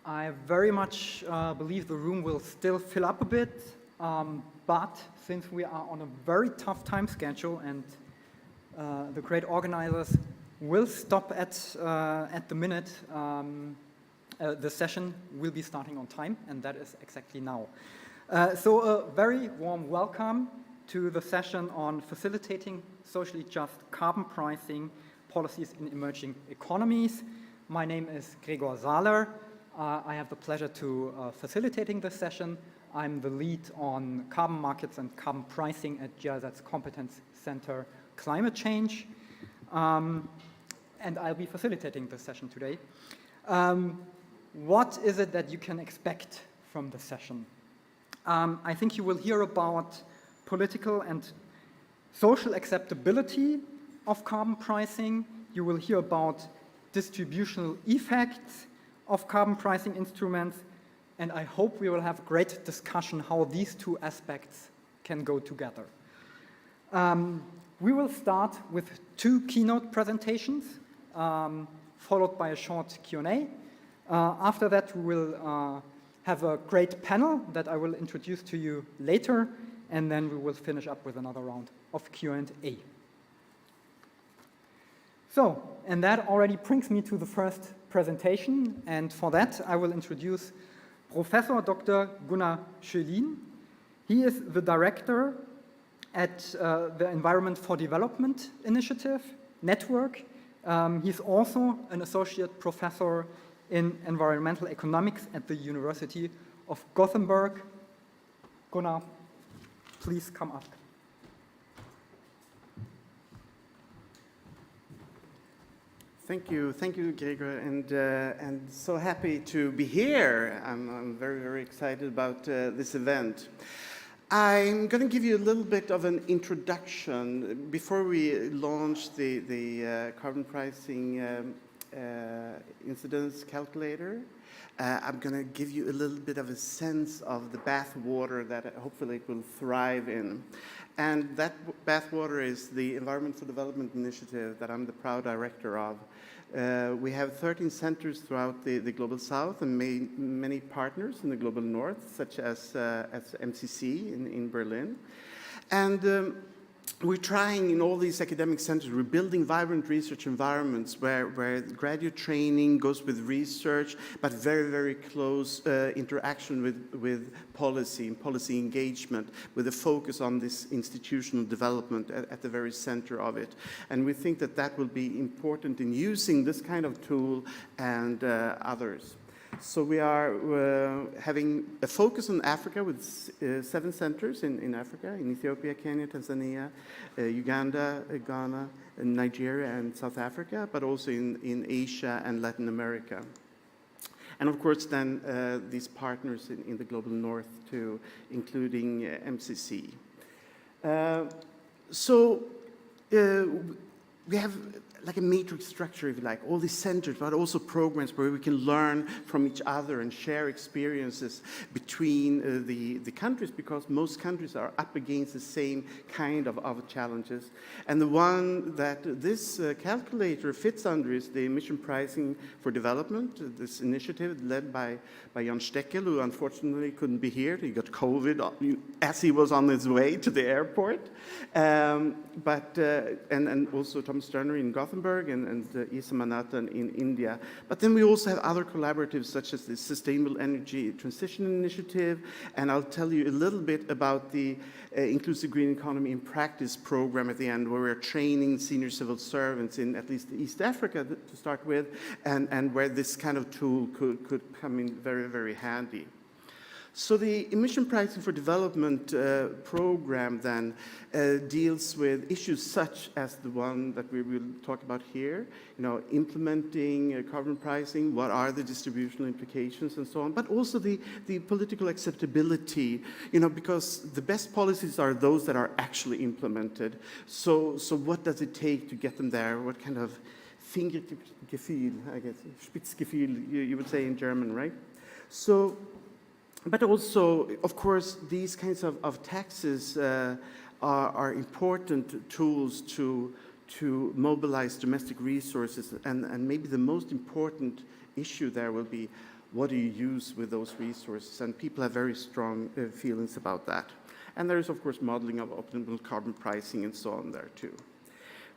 I very much believe the room will still fill up a bit, but since we are on a very tough time schedule and the great organizers will stop at the minute, the session will be starting on time, and that is exactly now. So a very warm welcome to the session on facilitating socially just carbon pricing policies in emerging economies. My name is Gregor Sahler. I have the pleasure to facilitating this session. I'm the lead on carbon markets and carbon pricing at GIZ's Competence Center Climate Change. And I'll be facilitating this session today. What is it that you can expect from the session? I think you will hear about political and social acceptability of carbon pricing. You will hear about distributional effects of carbon pricing instruments, and I hope we will have a great discussion how these two aspects can go together. We will start with two keynote presentations, followed by a short Q&A. After that, we will have a great panel that I will introduce to you later, and then we will finish up with another round of Q&A. So, and that already brings me to the first presentation, and for that I will introduce Professor Dr. Gunnar Köhlin. He is the director at the Environment for Development Initiative Network. He's also an associate professor in environmental economics at the University of Gothenburg. Gunnar, please come up. Thank you, Gregor, and so happy to be here. I'm very, very excited about this event. I'm going to give you a little bit of an introduction before we launch the carbon pricing incidence calculator. I'm going to give you a little bit of a sense of the bathwater that hopefully it will thrive in. And that bathwater is the Environment for Development Initiative that I'm the proud director of. We have 13 centers throughout the Global South and many partners in the Global North, such as MCC in Berlin. And we're trying in all these academic centers, we're building vibrant research environments where graduate training goes with research, but very, very close interaction with policy and policy engagement with a focus on this institutional development at the very center of it. And we think that that will be important in using this kind of tool and others. So we are having a focus on Africa with 7 centers in Africa, in Ethiopia, Kenya, Tanzania, Uganda, Ghana, Nigeria, and South Africa, but also in Asia and Latin America. And of course then these partners in the Global North too, including MCC. We have like a matrix structure, if you like, all these centers, but also programs where we can learn from each other and share experiences between the countries, because most countries are up against the same kind of challenges. And the one that this calculator fits under is the Emission Pricing for Development, this initiative led by Jan Steckel, who unfortunately couldn't be here. He got COVID as he was on his way to the airport. And also Tom Sterner in Gothenburg and Isa Manathan in India. But then we also have other collaboratives such as the Sustainable Energy Transition Initiative, and I'll tell you a little bit about the Inclusive Green Economy in Practice program at the end, where we're training senior civil servants in at least East Africa to start with, and where this kind of tool could come in very, very handy. So the Emission Pricing for Development program then deals with issues such as the one that we will talk about here, implementing carbon pricing, what are the distributional implications and so on, but also the political acceptability, because the best policies are those that are actually implemented. So what does it take to get them there? What kind of Fingergefühl, I guess, Spitzgefühl, you would say in German, right? So, but also, of course, these kinds of taxes are important tools to mobilize domestic resources, and maybe the most important issue there will be what do you use with those resources? And people have very strong feelings about that. And there is, of course, modeling of optimal carbon pricing and so on there too.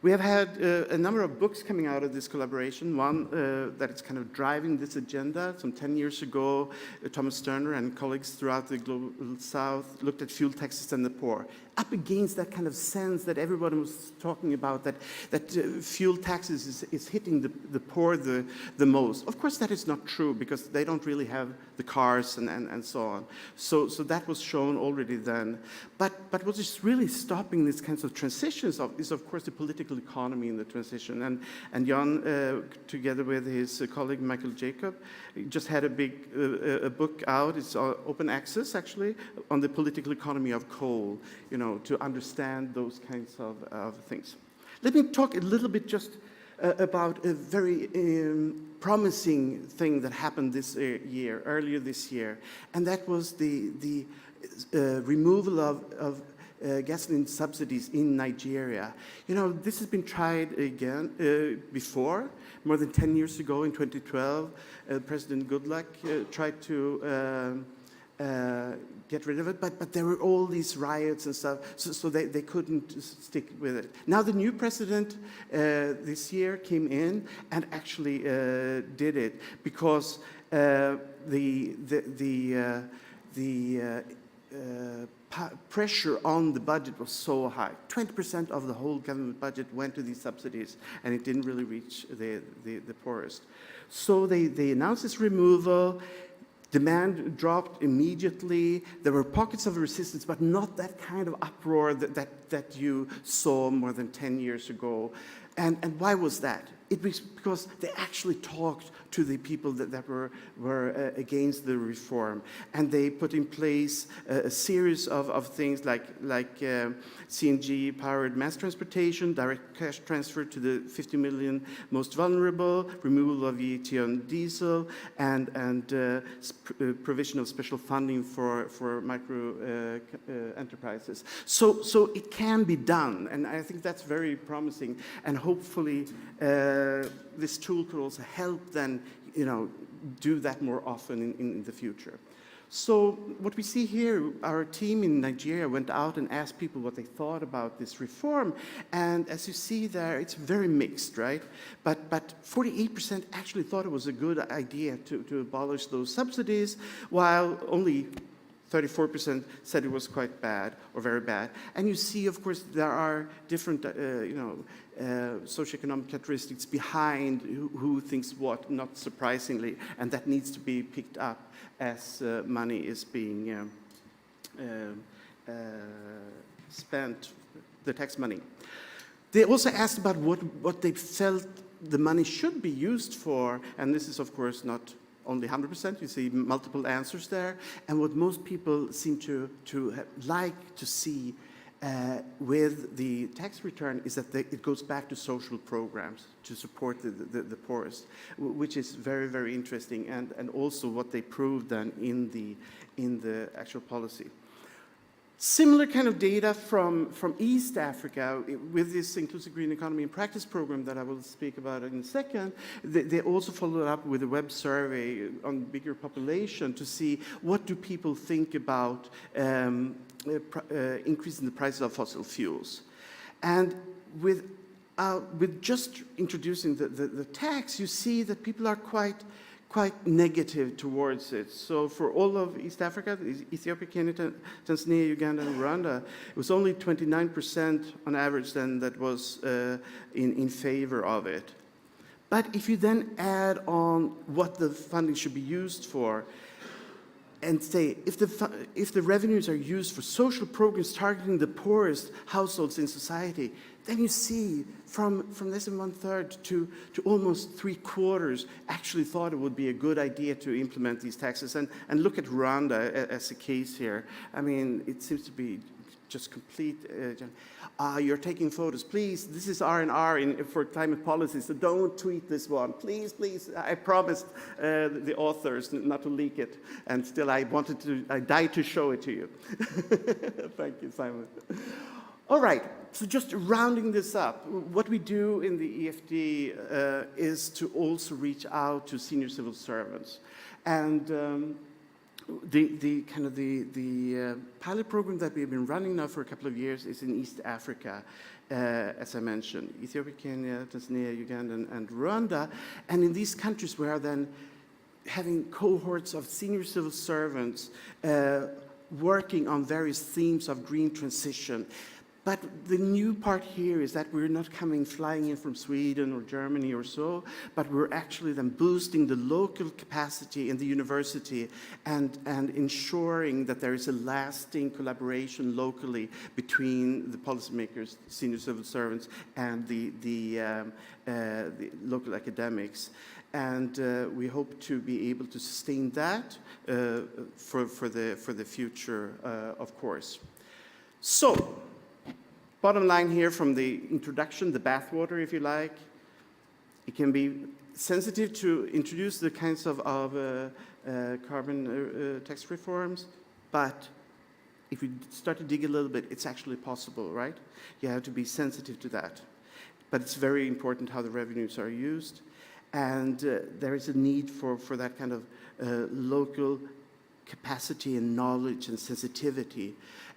We have had a number of books coming out of this collaboration. One that is kind of driving this agenda. Some 10 years ago, Thomas Sterner and colleagues throughout the Global South looked at fuel taxes and the poor, up against that kind of sense that everyone was talking about, that fuel taxes is hitting the poor the most. Of course, that is not true, because they don't really have the cars and so on. So that was shown already then. But what is really stopping these kinds of transitions is, of course, the political economy in the transition. And Jan, together with his colleague Michael Jacob, just had a book out. It's open access, actually, on the political economy of coal, you know, to understand those kinds of things. Let me talk a little bit just about a very promising thing that happened this year, earlier this year, and that was the removal of gasoline subsidies in Nigeria. You know, this has been tried again before. More than 10 years ago, in 2012, President Goodluck tried to get rid of it, but there were all these riots and stuff, so they couldn't stick with it. Now the new president this year came in and actually did it, because pressure on the budget was so high. 20% of the whole government budget went to these subsidies, and it didn't really reach the poorest. So they announced this removal. Demand dropped immediately. There were pockets of resistance, but not that kind of uproar that you saw more than 10 years ago. And why was that? It was because they actually talked to the people that were against the reform, and they put in place a series of things like CNG-powered mass transportation, direct cash transfer to the 50 million most vulnerable, removal of VAT on diesel, and provision of special funding for micro enterprises. So it can be done, and I think that's very promising, and hopefully this tool could also help then, you know, do that more often in the future. So what we see here, our team in Nigeria went out and asked people what they thought about this reform, and as you see there, it's very mixed, right? But 48% actually thought it was a good idea to abolish those subsidies, while only 34% said it was quite bad or very bad. And you see, of course, there are different, socioeconomic characteristics behind who thinks what, not surprisingly, and that needs to be picked up as money is being spent, the tax money. They also asked about what they felt the money should be used for, and this is, of course, not only 100%, you see multiple answers there. And what most people seem to like to see with the tax return is that it goes back to social programs to support the poorest, which is very, very interesting, and also what they proved then in the actual policy. Similar kind of data from East Africa with this Inclusive Green Economy in Practice program that I will speak about in a second. They also followed up with a web survey on bigger population to see what do people think about increasing the prices of fossil fuels. And with just introducing the tax, you see that people are quite negative towards it. So for all of East Africa, Ethiopia, Kenya, Tanzania, Uganda, and Rwanda, it was only 29% on average then that was in favor of it. But if you then add on what the funding should be used for, and say, if the revenues are used for social programs targeting the poorest households in society, then you see from less than 1/3 to almost 3/4 actually thought it would be a good idea to implement these taxes. And look at Rwanda as a case here. I mean, it seems to be just complete, you're taking photos. Please, this is R&R for climate policy, so don't tweet this one. Please, please, I promised the authors not to leak it, and still I died to show it to you. Thank you, Simon. All right, so just rounding this up, what we do in the EFD is to also reach out to senior civil servants. And the pilot program that we've been running now for a couple of years is in East Africa, as I mentioned, Ethiopia, Kenya, Tanzania, Uganda, and Rwanda. And in these countries, we are then having cohorts of senior civil servants working on various themes of green transition. But the new part here is that we're not flying in from Sweden or Germany or so, but we're actually then boosting the local capacity in the university and ensuring that there is a lasting collaboration locally between the policymakers, senior civil servants, and the local academics. And we hope to be able to sustain that for the future, of course. So, bottom line here from the introduction, the bathwater, if you like, it can be sensitive to introduce the kinds of carbon tax reforms, but if you start to dig a little bit, it's actually possible, right? You have to be sensitive to that. But it's very important how the revenues are used, and there is a need for that kind of local capacity and knowledge and sensitivity.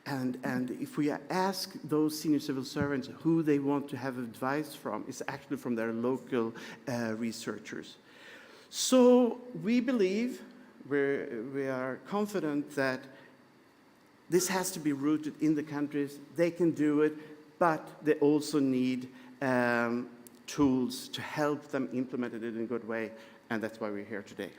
And if we ask those senior civil servants who they want to have advice from, it's actually from their local researchers. So we believe, we are confident that this has to be rooted in the countries. They can do it, but they also need tools to help them implement it in a good way. And that's why we're here today.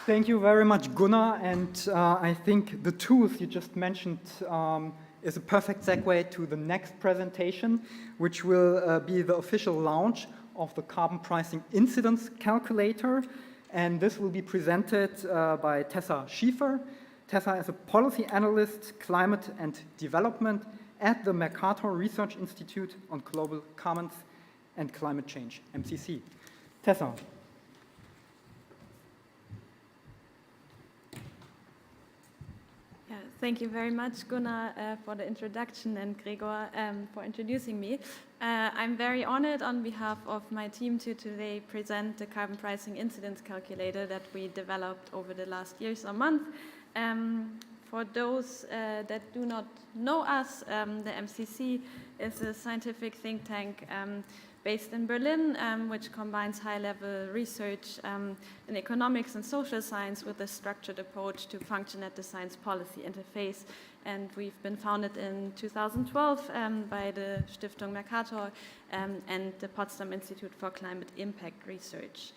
Thank you very much, Gunnar, and I think the tools you just mentioned is a perfect segue to the next presentation, which will be the official launch of the Carbon Pricing Incidence Calculator, and this will be presented by Tessa Schiefer. Tessa is a policy analyst, climate and development at the Mercator Research Institute on Global Commons and Climate Change, MCC. Tessa. Thank you very much, Gunnar, for the introduction, and Gregor for introducing me. I'm very honored on behalf of my team to today present the Carbon Pricing Incidence Calculator that we developed over the last years or month. For those that do not know us, the MCC is a scientific think tank based in Berlin, which combines high-level research in economics and social science with a structured approach to function at the science-policy interface. And we've been founded in 2012 by the Stiftung Mercator and the Potsdam Institute for Climate Impact Research.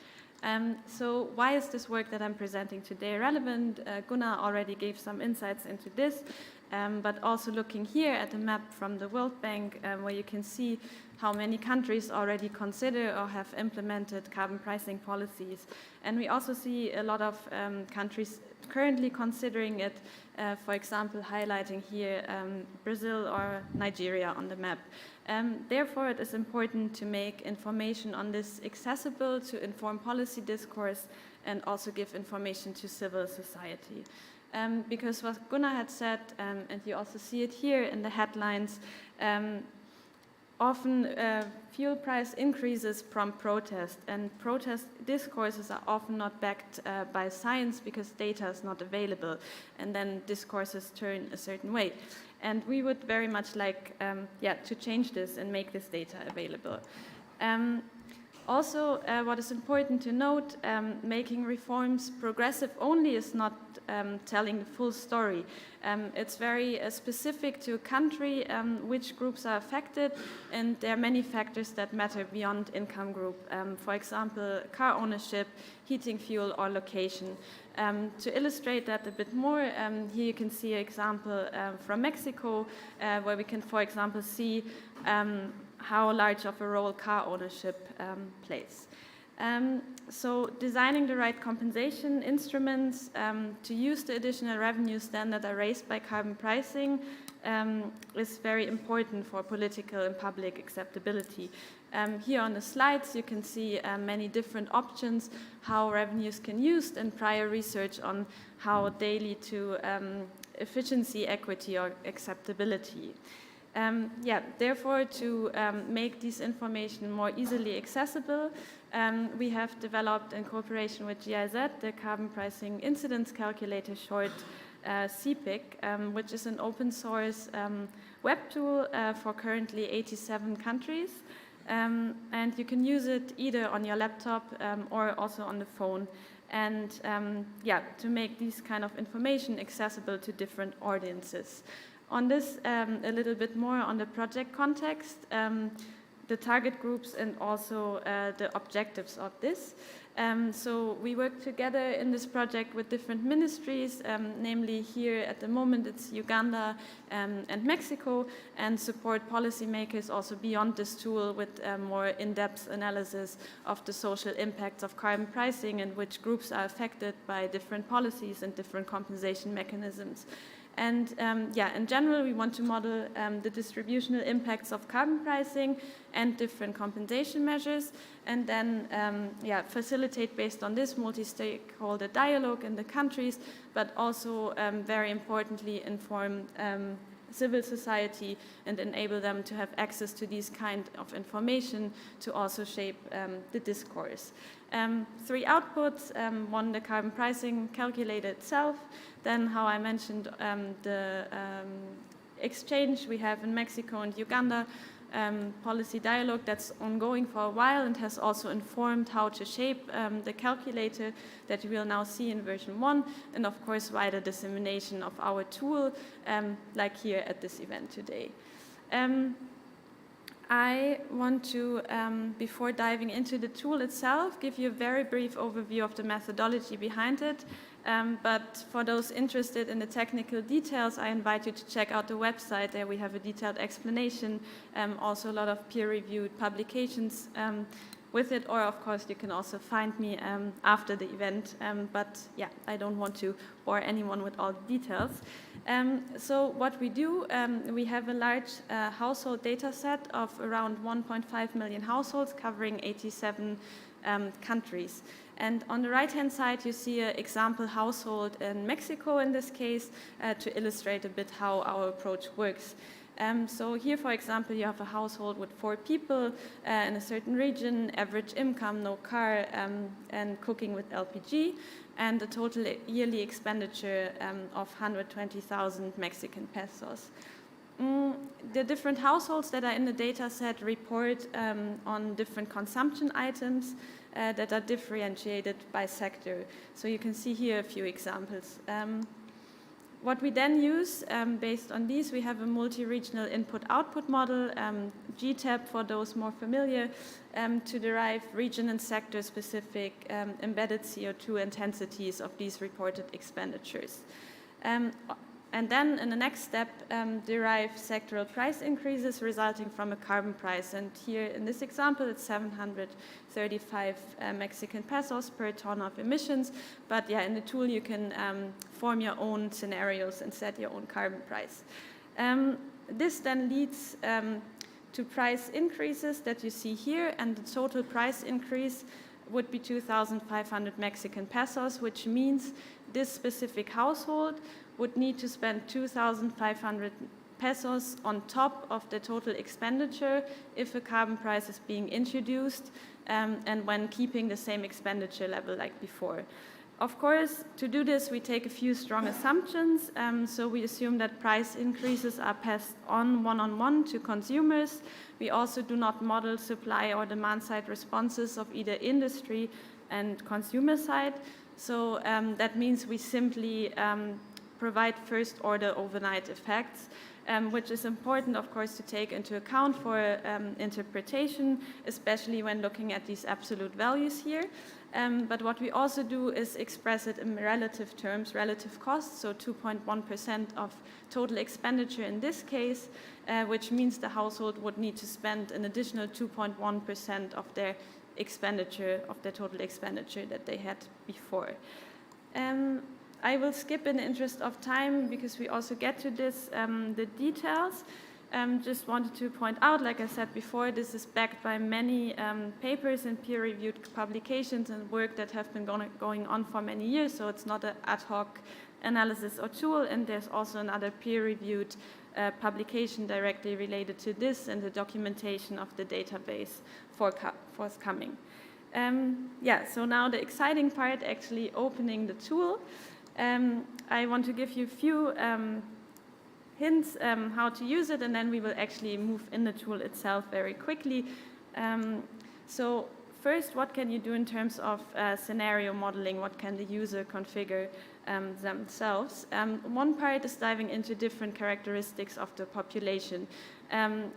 So why is this work that I'm presenting today relevant? Gunnar already gave some insights into this, but also looking here at the map from the World Bank, where you can see how many countries already consider or have implemented carbon pricing policies. And we also see a lot of countries currently considering it, for example, highlighting here Brazil or Nigeria on the map. Therefore, it is important to make information on this accessible to inform policy discourse and also give information to civil society. Because what Gunnar had said, and you also see it here in the headlines, often fuel price increases prompt protest, and protest discourses are often not backed by science because data is not available, and then discourses turn a certain way. And we would very much like to change this and make this data available. Also, what is important to note, making reforms progressive only is not telling the full story. It's very specific to a country, which groups are affected, and there are many factors that matter beyond income group. For example, car ownership, heating fuel, or location. To illustrate that a bit more, here you can see an example from Mexico, where we can, for example, see how large of a role car ownership plays. So designing the right compensation instruments to use the additional revenues then that are raised by carbon pricing is very important for political and public acceptability. Here on the slides you can see many different options how revenues can be used and prior research on how they lead to efficiency, equity or acceptability. Therefore, to make this information more easily accessible, we have developed in cooperation with GIZ the Carbon Pricing Incidence Calculator, short CPIC, which is an open source web tool for currently 87 countries. And you can use it either on your laptop or also on the phone. And to make this kind of information accessible to different audiences. On this, a little bit more on the project context, the target groups and also the objectives of this. So we work together in this project with different ministries, namely here at the moment it's Uganda and Mexico, and support policymakers also beyond this tool with more in-depth analysis of the social impacts of carbon pricing and which groups are affected by different policies and different compensation mechanisms. And in general, we want to model the distributional impacts of carbon pricing and different compensation measures, and then facilitate based on this multi-stakeholder dialogue in the countries, but also very importantly inform civil society and enable them to have access to these kind of information to also shape the discourse. 3 outputs, one, the carbon pricing calculator itself, then how I mentioned the exchange we have in Mexico and Uganda, policy dialogue that's ongoing for a while and has also informed how to shape the calculator that you will now see in version 1, and of course wider dissemination of our tool, like here at this event today. I want to, before diving into the tool itself, give you a very brief overview of the methodology behind it. But for those interested in the technical details, I invite you to check out the website. There we have a detailed explanation, also a lot of peer-reviewed publications with it, or of course you can also find me after the event. But yeah, I don't want to bore anyone with all the details. So what we do, we have a large household data set of around 1.5 million households covering 87 countries. And on the right-hand side, you see an example household in Mexico in this case to illustrate a bit how our approach works. So here, for example, you have a household with 4 people in a certain region, average income, no car, and cooking with LPG, and a total yearly expenditure of 120,000 Mexican pesos. The different households that are in the data set report on different consumption items that are differentiated by sector. So you can see here a few examples. What we then use, based on these, we have a multi-regional input-output model, GTAP for those more familiar, to derive region and sector-specific embedded CO2 intensities of these reported expenditures. And then in the next step, derive sectoral price increases resulting from a carbon price. And here in this example, it's 735 Mexican pesos per ton of emissions. But yeah, in the tool, you can form your own scenarios and set your own carbon price. This then leads to price increases that you see here. And the total price increase would be 2,500 Mexican pesos, which means this specific household would need to spend 2,500 pesos on top of the total expenditure if a carbon price is being introduced and when keeping the same expenditure level like before. Of course, to do this, we take a few strong assumptions. So we assume that price increases are passed on one-on-one to consumers. We also do not model supply or demand side responses of either industry and consumer side. So that means we simply provide first-order overnight effects, which is important, of course, to take into account for interpretation, especially when looking at these absolute values here. But what we also do is express it in relative terms, relative costs, so 2.1% of total expenditure in this case, which means the household would need to spend an additional 2.1% of their expenditure, of the total expenditure that they had before. I will skip in the interest of time because we also get to this, the details. Just wanted to point out, like I said before, this is backed by many papers and peer-reviewed publications and work that have been going on for many years, so it's not an ad hoc analysis or tool, and there's also another peer-reviewed publication directly related to this and the documentation of the database forthcoming. Yeah, so now the exciting part, actually opening the tool. I want to give you a few hints how to use it, and then we will actually move in the tool itself very quickly. So first, what can you do in terms of scenario modeling? What can the user configure themselves? One part is diving into different characteristics of the population.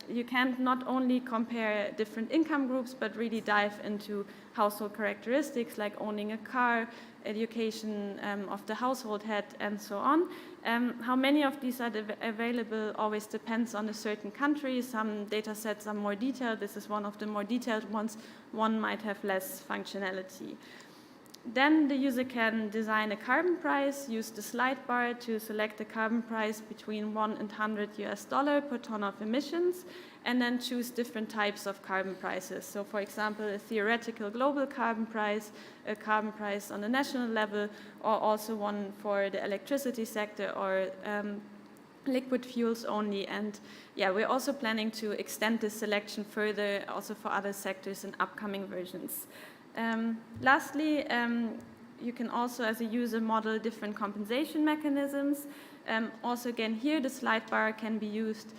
You can not only compare different income groups, but really dive into household characteristics like owning a car, education of the household head, and so on. How many of these are available always depends on a certain country. Some data sets are more detailed. This is one of the more detailed ones. One might have less functionality. Then the user can design a carbon price, use the slide bar to select the carbon price between 1 and 100 US dollar per ton of emissions, and then choose different types of carbon prices. So for example, a theoretical global carbon price, a carbon price on a national level, or also one for the electricity sector or liquid fuels only. And yeah, we're also planning to extend this selection further also for other sectors in upcoming versions. Lastly, you can also, as a user, model different compensation mechanisms. Also, again, here the slide bar can be used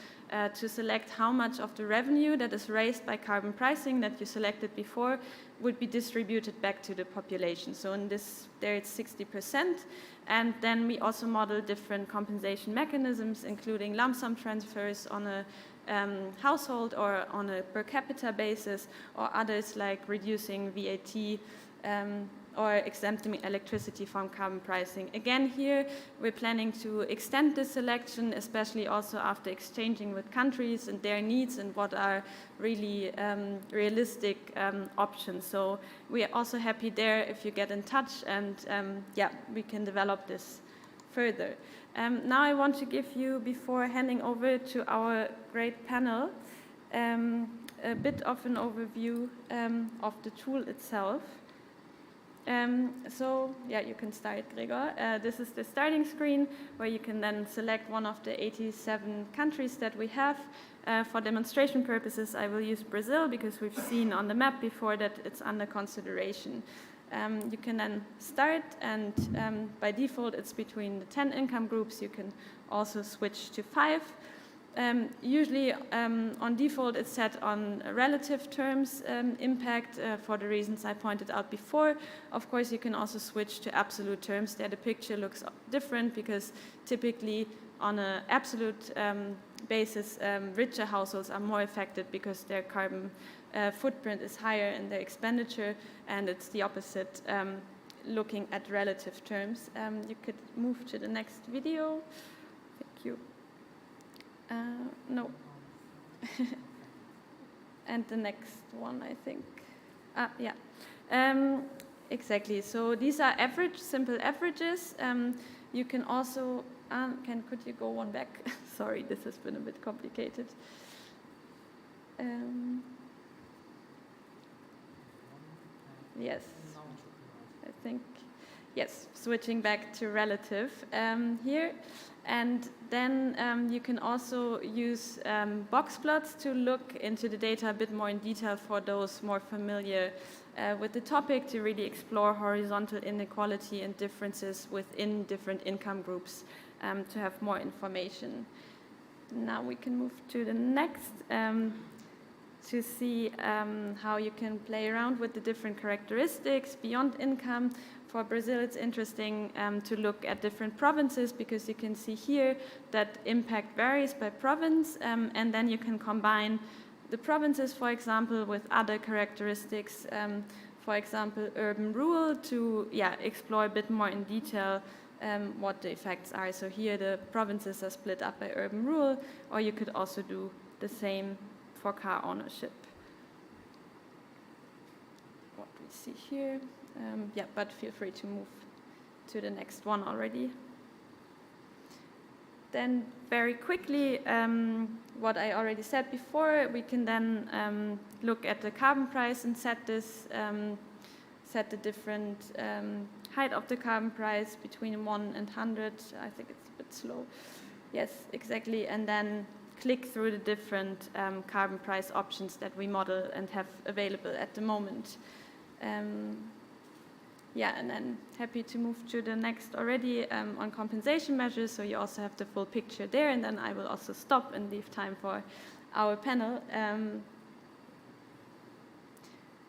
to select how much of the revenue that is raised by carbon pricing that you selected before would be distributed back to the population. So in this, there it's 60%. And then we also model different compensation mechanisms, including lump sum transfers on a household or on a per capita basis, or others like reducing VAT or exempting electricity from carbon pricing. Again, here we're planning to extend this selection, especially also after exchanging with countries and their needs and what are really realistic options. So we are also happy there if you get in touch, and yeah, we can develop this further. Now I want to give you, before handing over to our great panel, a bit of an overview of the tool itself. So yeah, you can start, Gregor. This is the starting screen where you can then select one of the 87 countries that we have. For demonstration purposes, I will use Brazil because we've seen on the map before that it's under consideration. You can then start, and by default it's between the 10 income groups. You can also switch to 5. Usually on default it's set on relative terms impact for the reasons I pointed out before. Of course you can also switch to absolute terms. There the picture looks different because typically on an absolute basis richer households are more affected because their carbon footprint is higher in their expenditure, and it's the opposite looking at relative terms. You could move to the next video. Thank you. No. And the next one, I think. Yeah. Exactly. So these are simple averages. You can also, could you go one back? Sorry, this has been a bit complicated. Yes. I think, yes, switching back to relative here. And then you can also use box plots to look into the data a bit more in detail for those more familiar with the topic, to really explore horizontal inequality and differences within different income groups to have more information. Now we can move to the next to see how you can play around with the different characteristics beyond income. For Brazil, it's interesting to look at different provinces, because you can see here that impact varies by province, and then you can combine the provinces, for example, with other characteristics, for example, urban-rural, to explore a bit more in detail what the effects are. So here the provinces are split up by urban-rural, or you could also do the same for car ownership. me see here. Yeah, but feel free to move to the next one already. Then very quickly, what I already said before, we can then look at the carbon price and set this, set the different height of the carbon price between 1 and 100. I think it's a bit slow. Yes, exactly. And then click through the different carbon price options that we model and have available at the moment. Yeah, and then happy to move to the next already on compensation measures, so you also have the full picture there, and then I will also stop and leave time for our panel.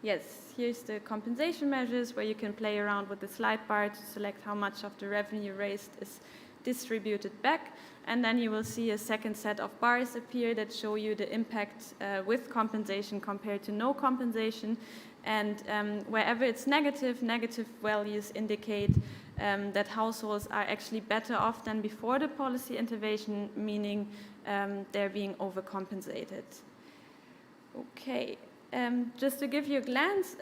Yes, here's the compensation measures where you can play around with the slide bar to select how much of the revenue raised is distributed back, and then you will see a second set of bars appear that show you the impact with compensation compared to no compensation. And wherever it's negative, negative values indicate that households are actually better off than before the policy intervention, meaning they're being overcompensated. Okay, just to give you a glance,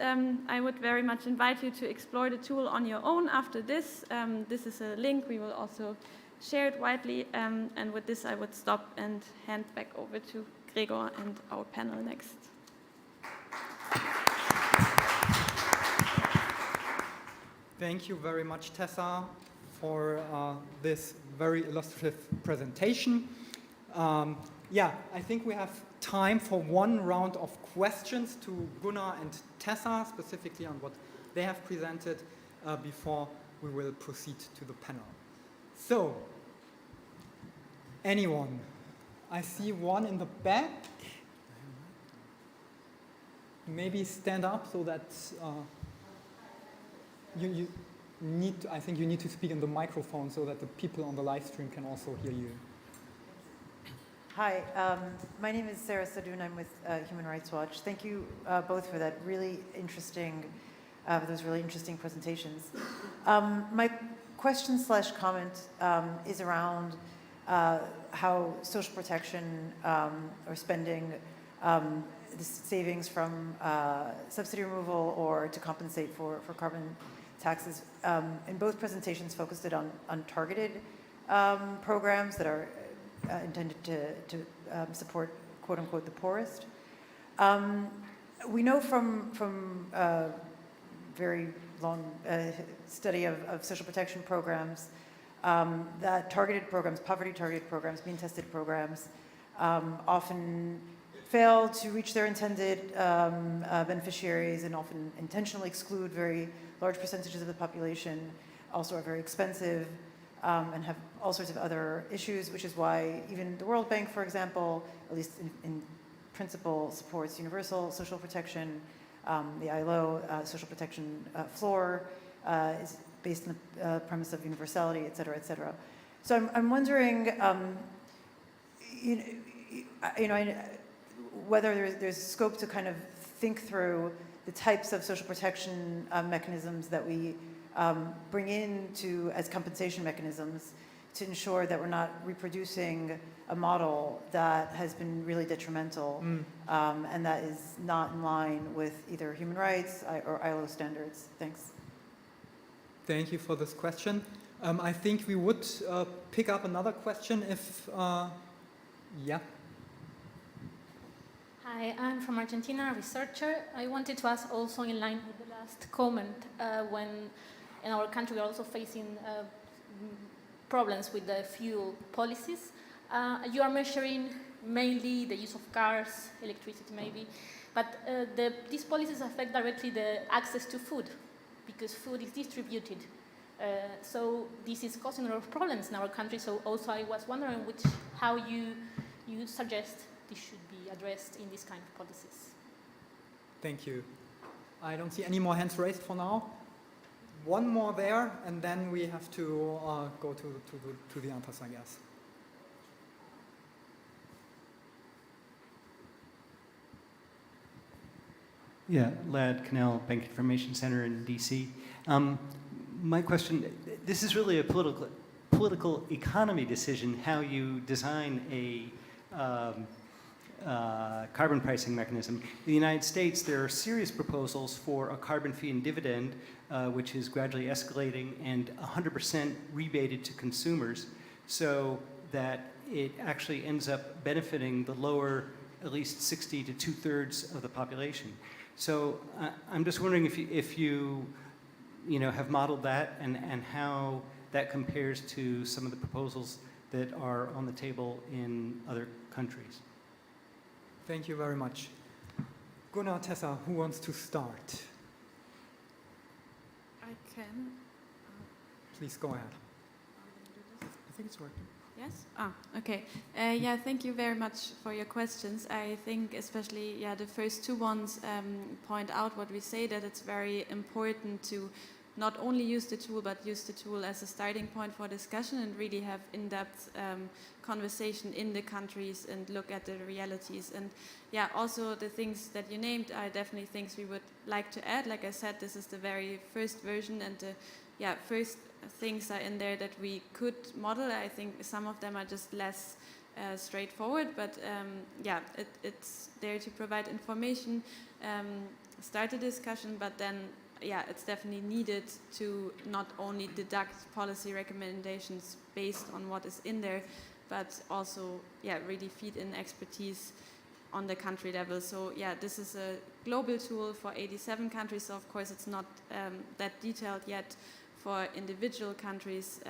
I would very much invite you to explore the tool on your own after this. This is a link, we will also share it widely. And with this, I would stop and hand back over to Gregor and our panel next. Thank you very much, Tessa, for this very illustrative presentation. Yeah, I think we have time for one round of questions to Gunnar and Tessa, specifically on what they have presented, before we will proceed to the panel. So, anyone? I see one in the back. Maybe stand up so that you need to, I think you need to speak in the microphone so that the people on the live stream can also hear you. Hi, my name is Sarah Sadoun. I'm with Human Rights Watch. Thank you both for that really interesting, those really interesting presentations. My question / comment is around how social protection or spending, the savings from subsidy removal or to compensate for carbon taxes, in both presentations focused it on targeted programs that are intended to support, quote unquote, the poorest. We know from very long study of social protection programs that targeted programs, poverty-targeted programs, mean-tested programs, often fail to reach their intended beneficiaries and often intentionally exclude very large percentages of the population, also are very expensive and have all sorts of other issues, which is why even the World Bank, for example, at least in principle, supports universal social protection. The ILO social protection floor is based on the premise of universality, et cetera, et cetera. So I'm wondering, whether there's scope to kind of think through the types of social protection mechanisms that we bring in as compensation mechanisms to ensure that we're not reproducing a model that has been really detrimental and that is not in line with either human rights or ILO standards. Thanks. Thank you for this question. I think we would pick up another question if, yeah. Hi, I'm from Argentina, a researcher. I wanted to ask also in line with the last comment, when in our country we are also facing problems with the fuel policies. You are measuring mainly the use of cars, electricity maybe, but these policies affect directly the access to food because food is distributed. So this is causing a lot of problems in our country. So also I was wondering how you suggest this should be addressed in this kind of policies. Thank you. I don't see any more hands raised for now. One more there, and then we have to go to the answers, I guess. Yeah, Lad Cannell, Bank Information Center in DC. My question, this is really a political economy decision, how you design carbon pricing mechanism. In the United States, there are serious proposals for a carbon fee and dividend, which is gradually escalating and 100% rebated to consumers, so that it actually ends up benefiting the lower, at least 60 to 2/3 of the population. So I'm just wondering if you have modeled that and how that compares to some of the proposals that are on the table in other countries. Thank you very much. Gunnar, Tessa, who wants to start? I can. Please go ahead. I think it's working. Yes? Okay. Yeah, thank you very much for your questions. I think especially, the first two ones point out what we say, that it's very important to not only use the tool, but use the tool as a starting point for discussion and really have in-depth conversation in the countries and look at the realities. And also the things that you named are definitely things we would like to add. Like I said, this is the very first version, and the first things are in there that we could model. I think some of them are just less straightforward, but it's there to provide information, start a discussion, but then it's definitely needed to not only deduct policy recommendations based on what is in there, but also really feed in expertise on the country level. So this is a global tool for 87 countries, so of course it's not that detailed yet for individual countries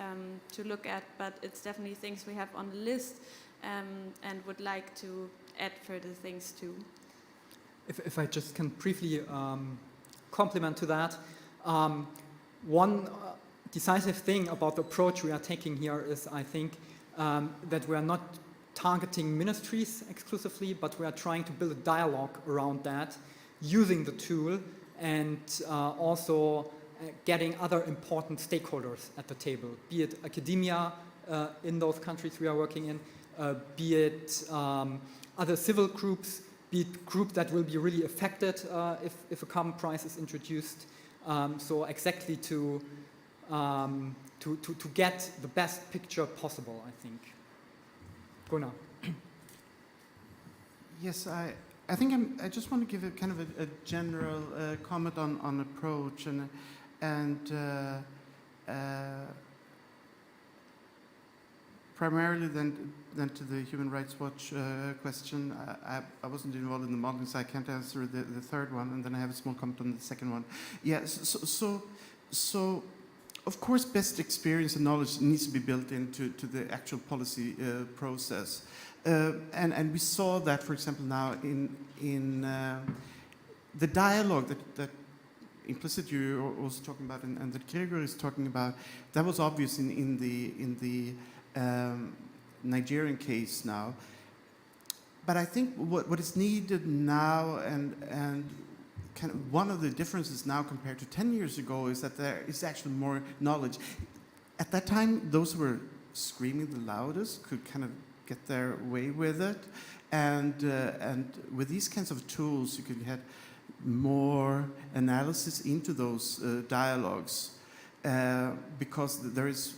to look at, but it's definitely things we have on the list and would like to add further things to. If I just can briefly complement to that, one decisive thing about the approach we are taking here is, I think, that we are not targeting ministries exclusively, but we are trying to build a dialogue around that, using the tool, and also getting other important stakeholders at the table, be it academia in those countries we are working in, be it other civil groups, be it groups that will be really affected if a carbon price is introduced. So exactly to get the best picture possible, I think. Gunnar. Yes, I think I just want to give a kind of a general comment on approach and primarily then to the Human Rights Watch question. I wasn't involved in the modeling, so I can't answer the third one, and then I have a small comment on the second one. So of course, best experience and knowledge needs to be built into the actual policy process. And we saw that, for example, now in the dialogue that implicit you're also talking about and that Gregor is talking about, that was obvious in the Nigerian case now. But I think what is needed now and kind of one of the differences now compared to 10 years ago is that there is actually more knowledge. At that time, those who were screaming the loudest could kind of get their way with it. And with these kinds of tools, you could have more analysis into those dialogues because there is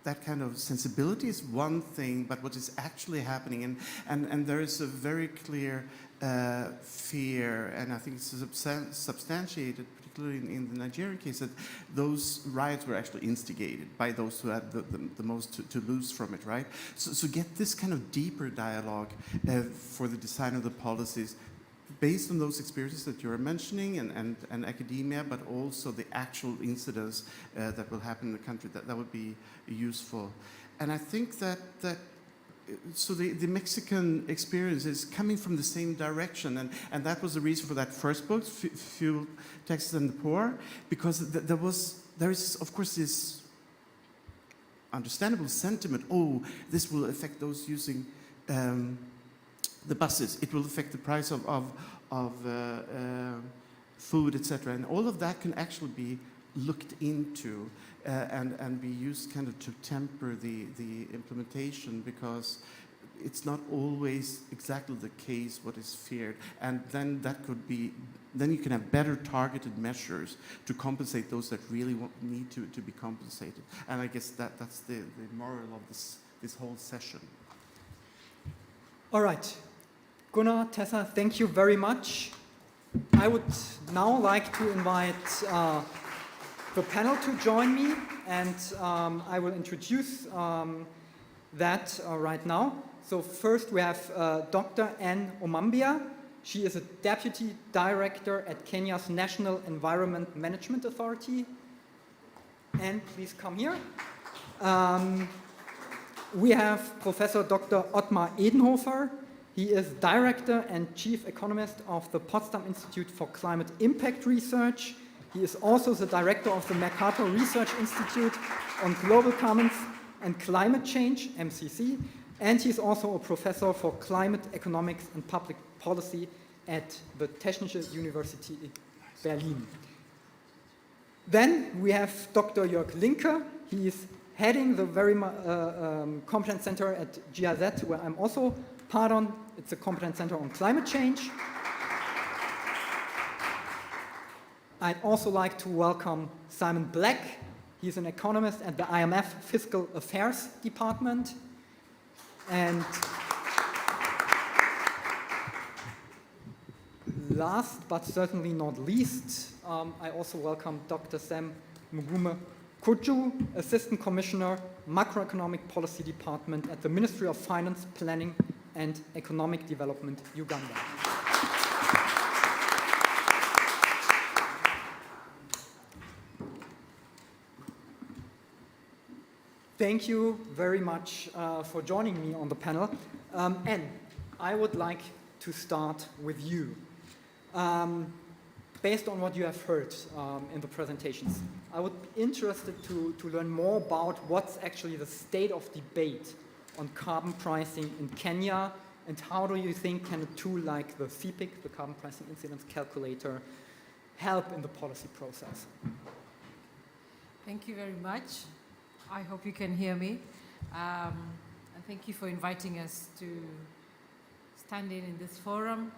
that kind of sensibility is one thing, but what is actually happening, and there is a very clear fear, and I think it's substantiated, particularly in the Nigerian case, that those riots were actually instigated by those who had the most to lose from it, right? So get this kind of deeper dialogue for the design of the policies based on those experiences that you're mentioning and academia, but also the actual incidents that will happen in the country, that would be useful. And I think that so the Mexican experience is coming from the same direction, and that was the reason for that first book, Fuel, Taxes and the Poor, because there is of course this understandable sentiment, oh, this will affect those using the buses, it will affect the price of food, etc. And all of that can actually be looked into and be used kind of to temper the implementation, because it's not always exactly the case what is feared. And then that could be, then you can have better targeted measures to compensate those that really need to be compensated. And I guess that's the moral of this whole session. All right. Gunnar, Tessa, thank you very much. I would now like to invite the panel to join me, and I will introduce that right now. So first we have Dr. Anne Omambia. She is a Deputy Director at Kenya's National Environment Management Authority. Anne, please come here. We have Professor Dr. Ottmar Edenhofer. He is Director and Chief Economist of the Potsdam Institute for Climate Impact Research. He is also the Director of the Mercator Research Institute on Global Commons and Climate Change, MCC, and he's also a Professor for Climate Economics and Public Policy at the Technische Universität Berlin. Then we have Dr. Jörg Linke. He is heading the very competence center at GIZ, where I'm also part on. It's a competence center on climate change. I'd also like to welcome Simon Black. He's an economist at the IMF Fiscal Affairs Department. And last but certainly not least, I also welcome Dr. Sam Mugume Kuju, Assistant Commissioner, Macroeconomic Policy Department at the Ministry of Finance, Planning and Economic Development, Uganda. Thank you very much for joining me on the panel. And I would like to start with you. Based on what you have heard in the presentations, I would be interested to learn more about what's actually the state of debate on carbon pricing in Kenya, and how do you think can a tool like the CPIC, the Carbon Pricing Incidence Calculator, help in the policy process? Thank you very much. I hope you can hear me. And thank you for inviting us to stand in this forum.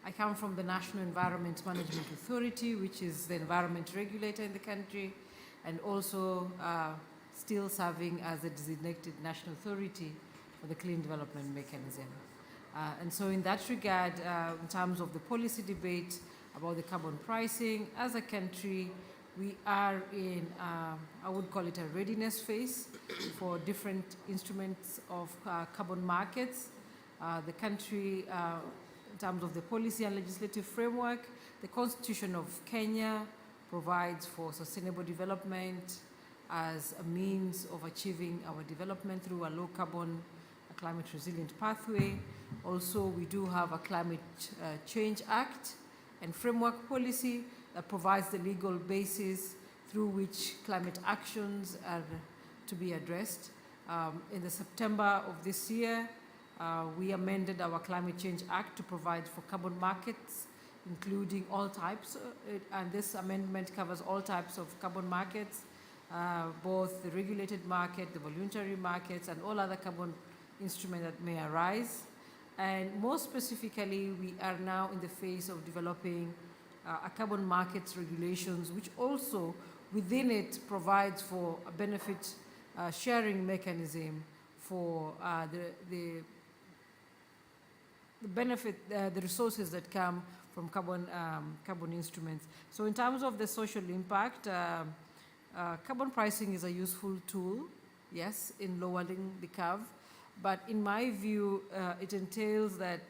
I come from the National Environment Management Authority, which is the environment regulator in the country, and also still serving as a designated national authority for the Clean Development Mechanism. And so in that regard, in terms of the policy debate about the carbon pricing, as a country, we are in, I would call it a readiness phase for different instruments of carbon markets. The country, in terms of the policy and legislative framework, the Constitution of Kenya provides for sustainable development as a means of achieving our development through a low carbon, climate resilient pathway. Also, we do have a Climate Change Act and framework policy that provides the legal basis through which climate actions are to be addressed. In the September of this year, we amended our Climate Change Act to provide for carbon markets, including all types, and this amendment covers all types of carbon markets, both the regulated market, the voluntary markets, and all other carbon instruments that may arise. And more specifically, we are now in the phase of developing a carbon markets regulations, which also within it provides for a benefit sharing mechanism for the resources that come from carbon instruments. So in terms of the social impact, carbon pricing is a useful tool, yes, in lowering the curve. But in my view, it entails that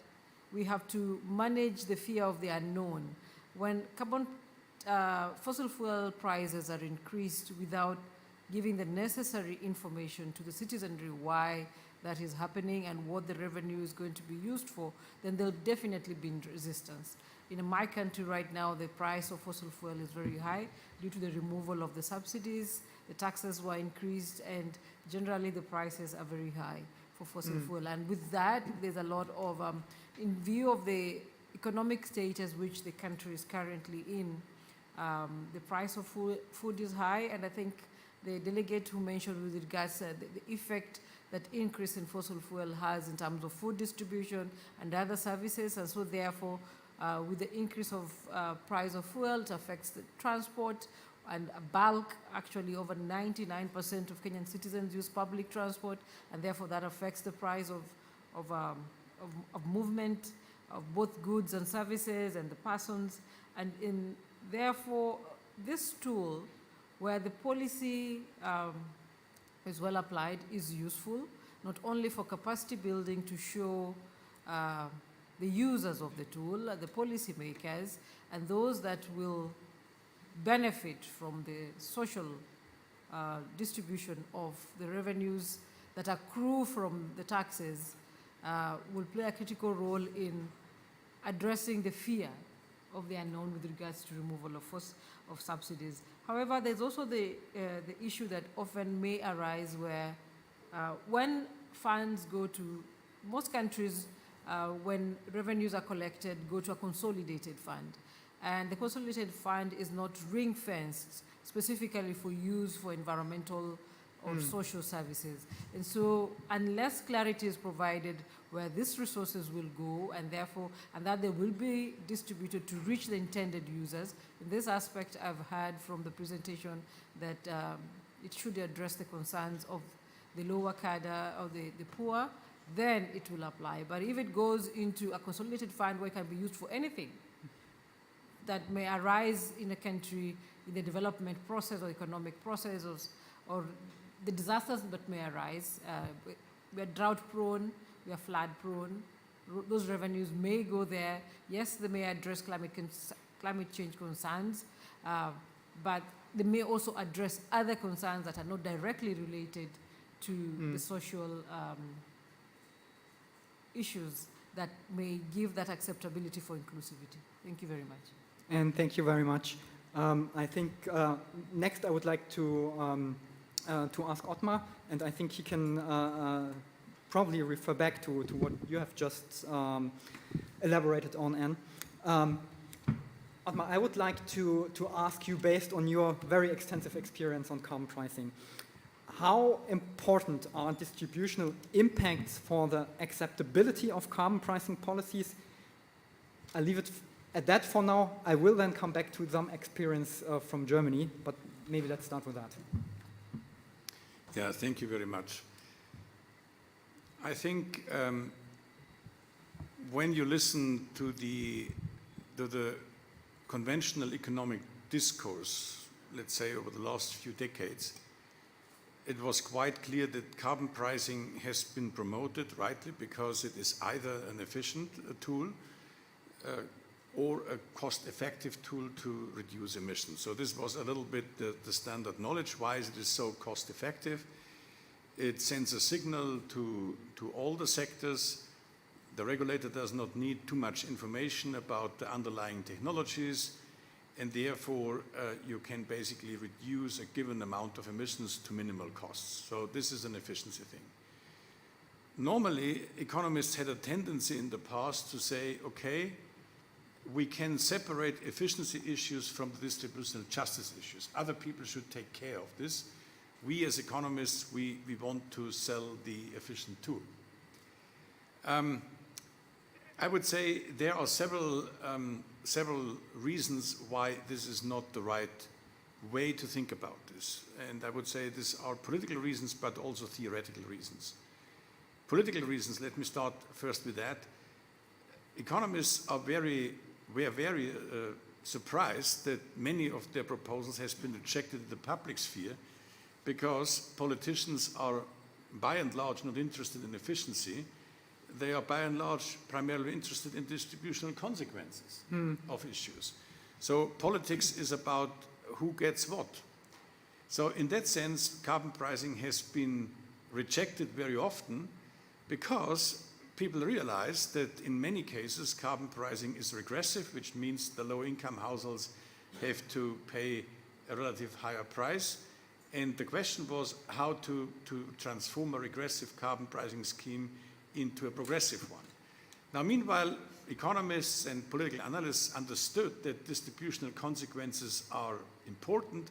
we have to manage the fear of the unknown. When fossil fuel prices are increased without giving the necessary information to the citizenry why that is happening and what the revenue is going to be used for, then there'll definitely be resistance. In my country right now, the price of fossil fuel is very high due to the removal of the subsidies, the taxes were increased, and generally the prices are very high for fossil fuel. And with that, there's a lot of, in view of the economic status which the country is currently in, the price of food is high, and I think the delegate who mentioned with regards to the effect that increase in fossil fuel has in terms of food distribution and other services, and so therefore with the increase of price of fuel, it affects the transport, and a bulk, actually over 99% of Kenyan citizens use public transport, and therefore that affects the price of of movement of both goods and services and the persons. And therefore, this tool, where the policy is well applied, is useful, not only for capacity building to show the users of the tool, the policymakers, and those that will benefit from the social distribution of the revenues that accrue from the taxes, will play a critical role in addressing the fear of the unknown with regards to removal of subsidies. However, there's also the issue that often may arise where when funds go to, most countries, when revenues are collected, go to a consolidated fund. And the consolidated fund is not ring-fenced specifically for use for environmental or social services. And so unless clarity is provided where these resources will go and therefore, and that they will be distributed to reach the intended users, in this aspect I've heard from the presentation that it should address the concerns of the lower cadre or the poor, then it will apply. But if it goes into a consolidated fund where it can be used for anything that may arise in a country in the development process or economic process or the disasters that may arise, we are drought prone, we are flood prone, those revenues may go there. Yes, they may address climate change concerns, but they may also address other concerns that are not directly related to the social issues that may give that acceptability for inclusivity. Thank you very much. And thank you very much. I think next I would like to ask Ottmar, and I think he can probably refer back to what you have just elaborated on, Anne. Ottmar, I would like to ask you, based on your very extensive experience on carbon pricing, how important are distributional impacts for the acceptability of carbon pricing policies? I'll leave it at that for now. I will then come back to some experience from Germany, but maybe let's start with that. Yeah, thank you very much. I think when you listen to the conventional economic discourse, let's say over the last few decades, it was quite clear that carbon pricing has been promoted rightly because it is either an efficient tool or a cost-effective tool to reduce emissions. So this was a little bit the standard knowledge. Why is it so cost-effective? It sends a signal to all the sectors. The regulator does not need too much information about the underlying technologies, and therefore you can basically reduce a given amount of emissions to minimal costs. So this is an efficiency thing. Normally, economists had a tendency in the past to say, okay, we can separate efficiency issues from the distributional justice issues. Other people should take care of this. We as economists, we want to sell the efficient tool. I would say there are several reasons why this is not the right way to think about this. And I would say these are political reasons, but also theoretical reasons. Political reasons, let me start first with that. Economists were very surprised that many of their proposals has been rejected in the public sphere because politicians are by and large not interested in efficiency. They are by and large primarily interested in distributional consequences of issues. So politics is about who gets what. So in that sense, carbon pricing has been rejected very often because people realize that in many cases carbon pricing is regressive, which means the low-income households have to pay a relative higher price. And the question was how to transform a regressive carbon pricing scheme into a progressive one. Now, meanwhile, economists and political analysts understood that distributional consequences are important,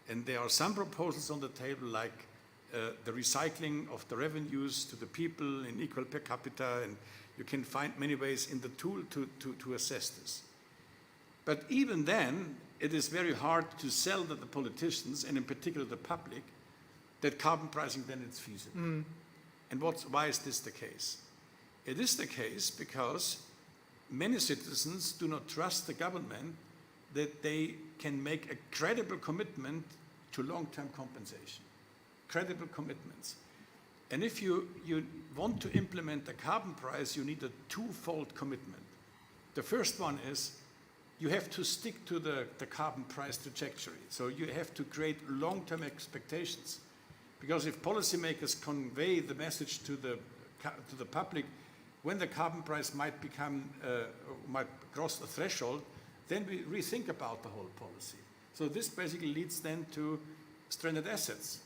and there are some proposals on the table like the recycling of the revenues to the people in equal per capita, and you can find many ways in the tool to assess this. But even then, it is very hard to sell to the politicians, and in particular the public, that carbon pricing then is feasible. And why is this the case? It is the case because many citizens do not trust the government that they can make a credible commitment to long-term compensation. Credible commitments. And if you want to implement a carbon price, you need a twofold commitment. The first one is you have to stick to the carbon price trajectory. So you have to create long-term expectations. Because if policymakers convey the message to the public when the carbon price might cross the threshold, then we rethink about the whole policy. So this basically leads then to stranded assets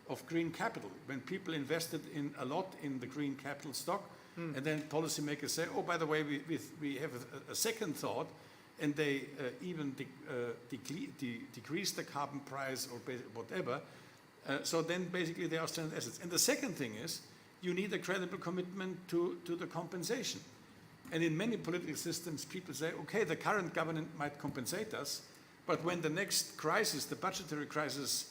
of green capital. When people invested a lot in the green capital stock, and then policymakers say, oh, by the way, we have a second thought, and they even decrease the carbon price or whatever. So then basically they are stranded assets. And the second thing is, you need a credible commitment to the compensation. And in many political systems, people say, okay, the current government might compensate us, but when the next crisis, the budgetary crisis,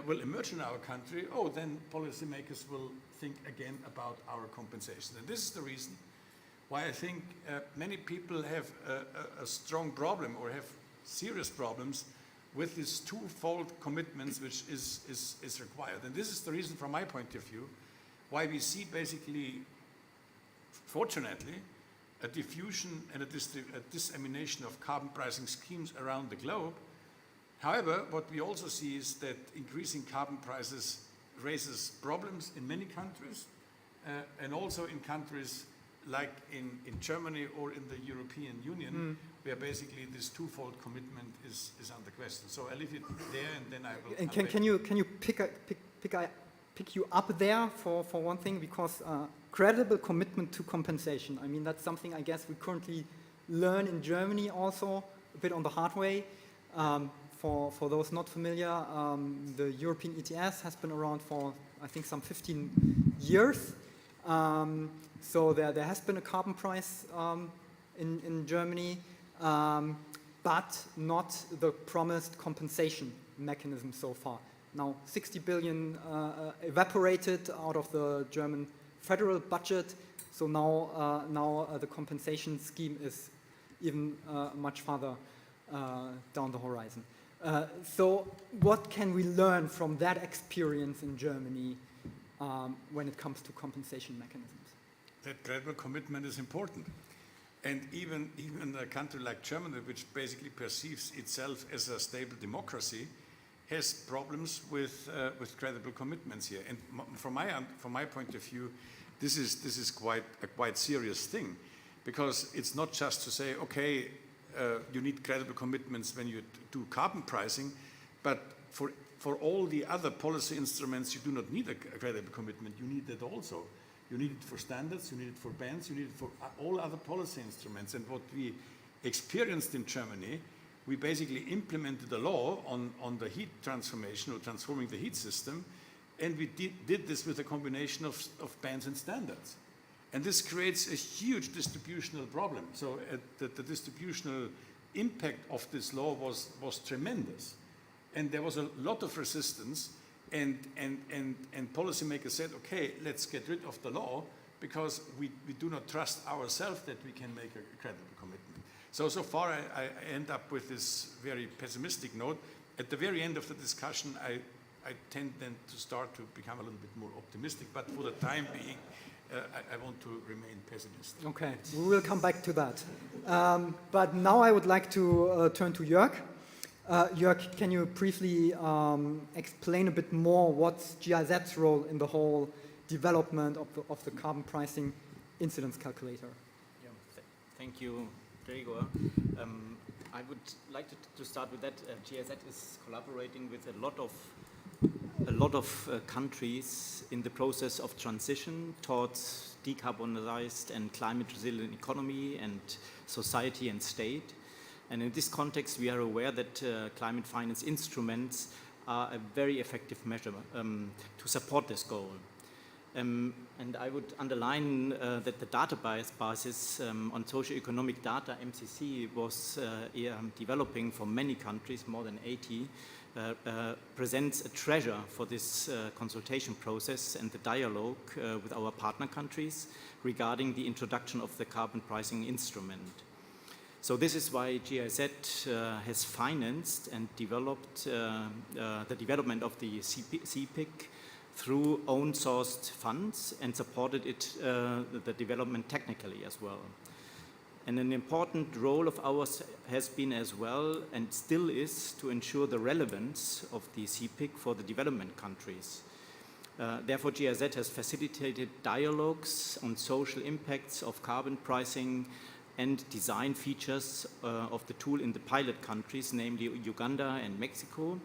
will emerge in our country, then policymakers will think again about our compensation. And this is the reason why I think many people have a strong problem or have serious problems with these twofold commitments which is required. And this is the reason from my point of view why we see basically, fortunately, a diffusion and a dissemination of carbon pricing schemes around the globe. However, what we also see is that increasing carbon prices raises problems in many countries, and also in countries like in Germany or in the European Union, where basically this twofold commitment is under question. So I leave it there, and then I will. And can you pick you up there for one thing, because credible commitment to compensation. I mean, that's something I guess we currently learn in Germany also a bit on the hard way. For those not familiar, the European ETS has been around for, I think, some 15 years. So there has been a carbon price in Germany, but not the promised compensation mechanism so far. Now, 60 billion evaporated out of the German federal budget. So now the compensation scheme is even much farther down the horizon. So what can we learn from that experience in Germany when it comes to compensation mechanisms? That credible commitment is important. And even a country like Germany, which basically perceives itself as a stable democracy, has problems with credible commitments here. And from my point of view, this is quite a quite serious thing, because it's not just to say, okay, you need credible commitments when you do carbon pricing, but for all the other policy instruments, you do not need a credible commitment. You need that also. You need it for standards, you need it for bans, you need it for all other policy instruments. And what we experienced in Germany, we basically implemented a law on the heat transformation, or transforming the heat system, and we did this with a combination of bans and standards. And this creates a huge distributional problem. So the distributional impact of this law was tremendous. And there was a lot of resistance, and policymakers said, okay, let's get rid of the law, because we do not trust ourselves that we can make a credible commitment. So far I end up with this very pessimistic note. At the very end of the discussion, I tend then to start to become a little bit more optimistic, but for the time being, I want to remain pessimistic. Okay, we will come back to that. But now I would like to turn to Jörg. Jörg, can you briefly explain a bit more what's GIZ's role in the whole development of the carbon pricing incidence calculator? Yeah, thank you, Gregor. I would like to start with that. GIZ is collaborating with a lot of countries in the process of transition towards decarbonized and climate resilient economy and society and state. And in this context, we are aware that climate finance instruments are a very effective measure to support this goal. And I would underline that the database on socioeconomic data, MCC, was developing for many countries, more than 80, presents a treasure for this consultation process and the dialogue with our partner countries regarding the introduction of the carbon pricing instrument. So this is why GIZ has financed and developed the development of the CPIC through own-sourced funds and supported the development technically as well. And an important role of ours has been as well, and still is, to ensure the relevance of the CPIC for the development countries. Therefore, GIZ has facilitated dialogues on social impacts of carbon pricing and design features of the tool in the pilot countries, namely Uganda and Mexico,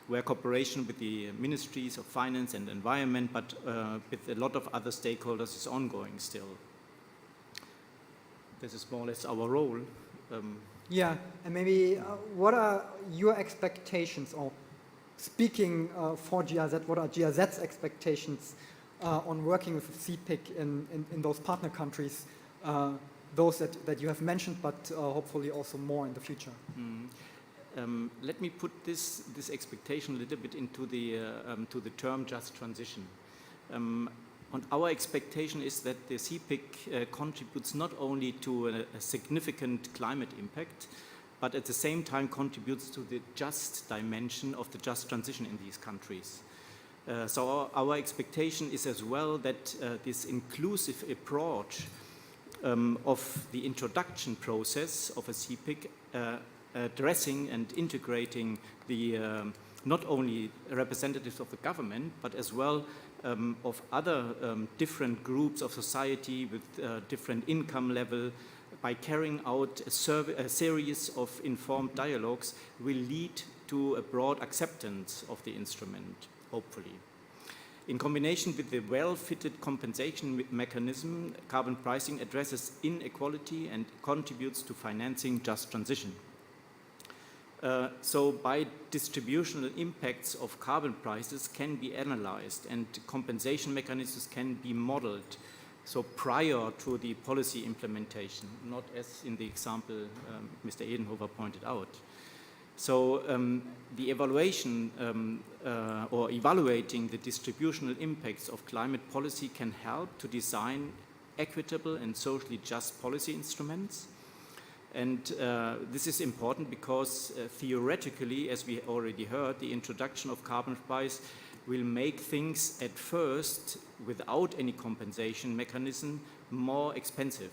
where cooperation with the ministries of finance and environment, but with a lot of other stakeholders, is ongoing still. This is more or less our role. Yeah, and maybe what are your expectations, or speaking for GIZ, what are GIZ's expectations on working with the CPIC in those partner countries, those that you have mentioned, but hopefully also more in the future? Let me put this expectation a little bit into to the term just transition. And our expectation is that the CPIC contributes not only to a significant climate impact, but at the same time contributes to the just dimension of the just transition in these countries. So our expectation is as well that this inclusive approach of the introduction process of a CPIC, addressing and integrating the not only representatives of the government, but as well of other different groups of society with different income level, by carrying out a series of informed dialogues, will lead to a broad acceptance of the instrument, hopefully. In combination with the well-fitted compensation mechanism, carbon pricing addresses inequality and contributes to financing just transition. So by distributional impacts of carbon prices can be analyzed and compensation mechanisms can be modeled, so prior to the policy implementation, not as in the example Mr. Edenhofer pointed out. So the evaluation or evaluating the distributional impacts of climate policy can help to design equitable and socially just policy instruments. And this is important because theoretically, as we already heard, the introduction of carbon price will make things at first, without any compensation mechanism, more expensive,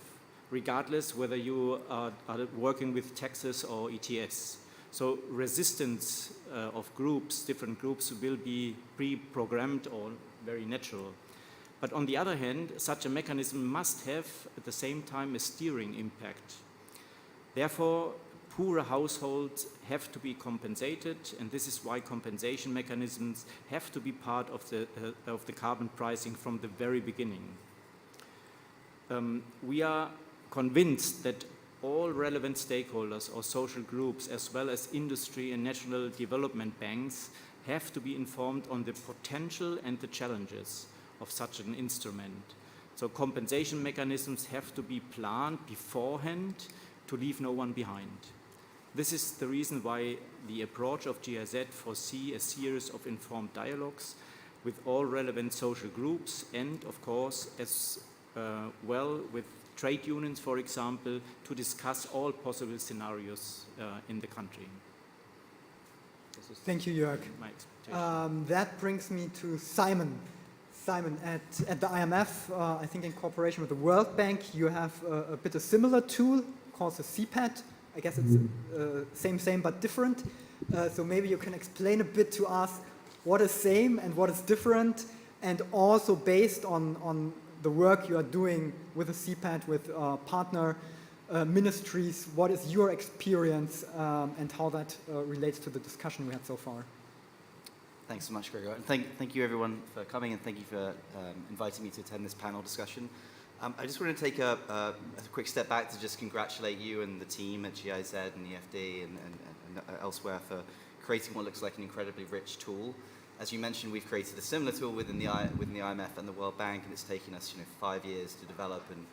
regardless whether you are working with taxes or ETS. So resistance of groups, different groups, will be pre-programmed or very natural. But on the other hand, such a mechanism must have at the same time a steering impact. Therefore, poorer households have to be compensated, and this is why compensation mechanisms have to be part of the carbon pricing from the very beginning. We are convinced that all relevant stakeholders or social groups, as well as industry and national development banks, have to be informed on the potential and the challenges of such an instrument. So compensation mechanisms have to be planned beforehand to leave no one behind. This is the reason why the approach of GIZ foresees a series of informed dialogues with all relevant social groups and, of course, as well with trade unions, for example, to discuss all possible scenarios in the country. Thank you, Jörg. My expectation. That brings me to Simon. Simon, at the IMF, I think in cooperation with the World Bank, you have a bit of similar tool called the CPAT. I guess it's same, but different. So maybe you can explain a bit to us what is same and what is different, and also based on the work you are doing with the CPAT, with partner ministries, what is your experience and how that relates to the discussion we had so far? Thanks so much, Gregor. And thank you everyone for coming, and thank you for inviting me to attend this panel discussion. I just want to take a quick step back to just congratulate you and the team at GIZ and EFD and elsewhere for creating what looks like an incredibly rich tool. As you mentioned, we've created a similar tool within the IMF and the World Bank, and it's taken us 5 years to develop, and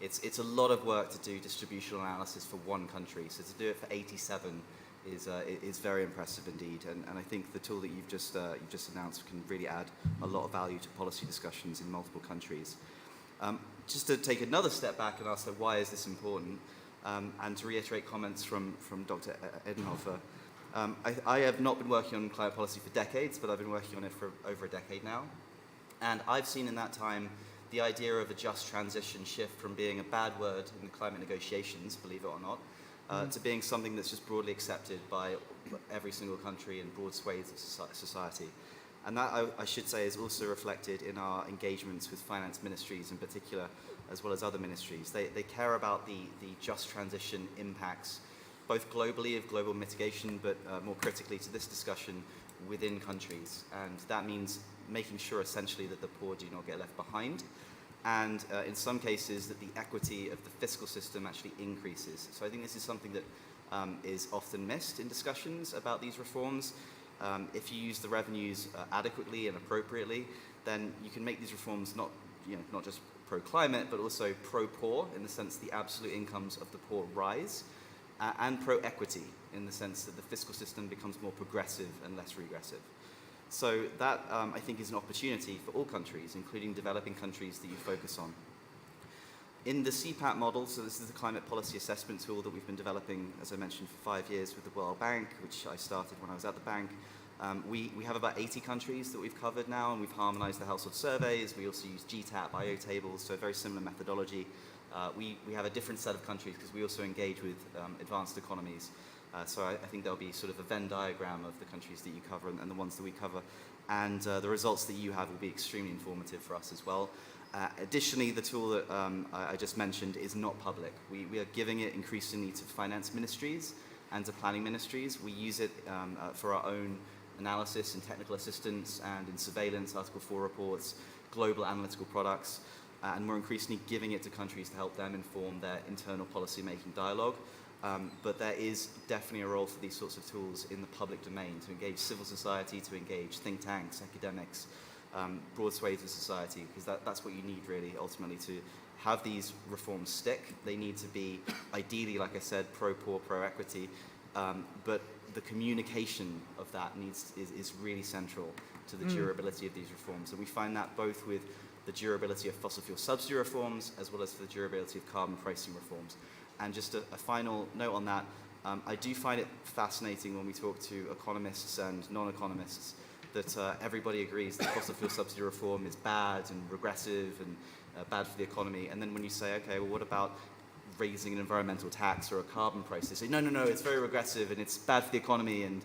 it's a lot of work to do distributional analysis for one country. So to do it for 87 is very impressive indeed. And I think the tool that you've just announced can really add a lot of value to policy discussions in multiple countries. Just to take another step back and ask, why is this important? And to reiterate comments from Dr. Edenhofer, I have not been working on climate policy for decades, but I've been working on it for over a decade now. And I've seen in that time the idea of a just transition shift from being a bad word in the climate negotiations, believe it or not, to being something that's just broadly accepted by every single country and broad swathes of society. And that, I should say, is also reflected in our engagements with finance ministries in particular, as well as other ministries. They care about the just transition impacts, both globally of global mitigation, but more critically to this discussion within countries. And that means making sure essentially that the poor do not get left behind. And in some cases that the equity of the fiscal system actually increases. So I think this is something that is often missed in discussions about these reforms. If you use the revenues adequately and appropriately, then you can make these reforms not just pro-climate, but also pro-poor, in the sense the absolute incomes of the poor rise, and pro-equity, in the sense that the fiscal system becomes more progressive and less regressive. So that, I think, is an opportunity for all countries, including developing countries that you focus on. In the CPAT model, so this is the climate policy assessment tool that we've been developing, as I mentioned, for 5 years with the World Bank, which I started when I was at the bank. We have about 80 countries that we've covered now, and we've harmonized the household surveys. We also use GTAP, IO tables, so a very similar methodology. We have a different set of countries because we also engage with advanced economies. So I think there'll be sort of a Venn diagram of the countries that you cover and the ones that we cover. And the results that you have will be extremely informative for us as well. Additionally, the tool that I just mentioned is not public. We are giving it increasingly to finance ministries and to planning ministries. We use it for our own analysis and technical assistance and in surveillance, Article 4 reports, global analytical products, and we're increasingly giving it to countries to help them inform their internal policy-making dialogue. But there is definitely a role for these sorts of tools in the public domain, to engage civil society, to engage think tanks, academics, broad swathes of society, because that's what you need really ultimately to have these reforms stick. They need to be ideally, like I said, pro-poor, pro-equity, but the communication of that is really central to the durability of these reforms. And we find that both with the durability of fossil fuel subsidy reforms as well as the durability of carbon pricing reforms. And just a final note on that, I do find it fascinating when we talk to economists and non-economists that everybody agrees that fossil fuel subsidy reform is bad and regressive and bad for the economy. And then when you say, okay, well, what about raising an environmental tax or a carbon price? They say, no, it's very regressive and it's bad for the economy and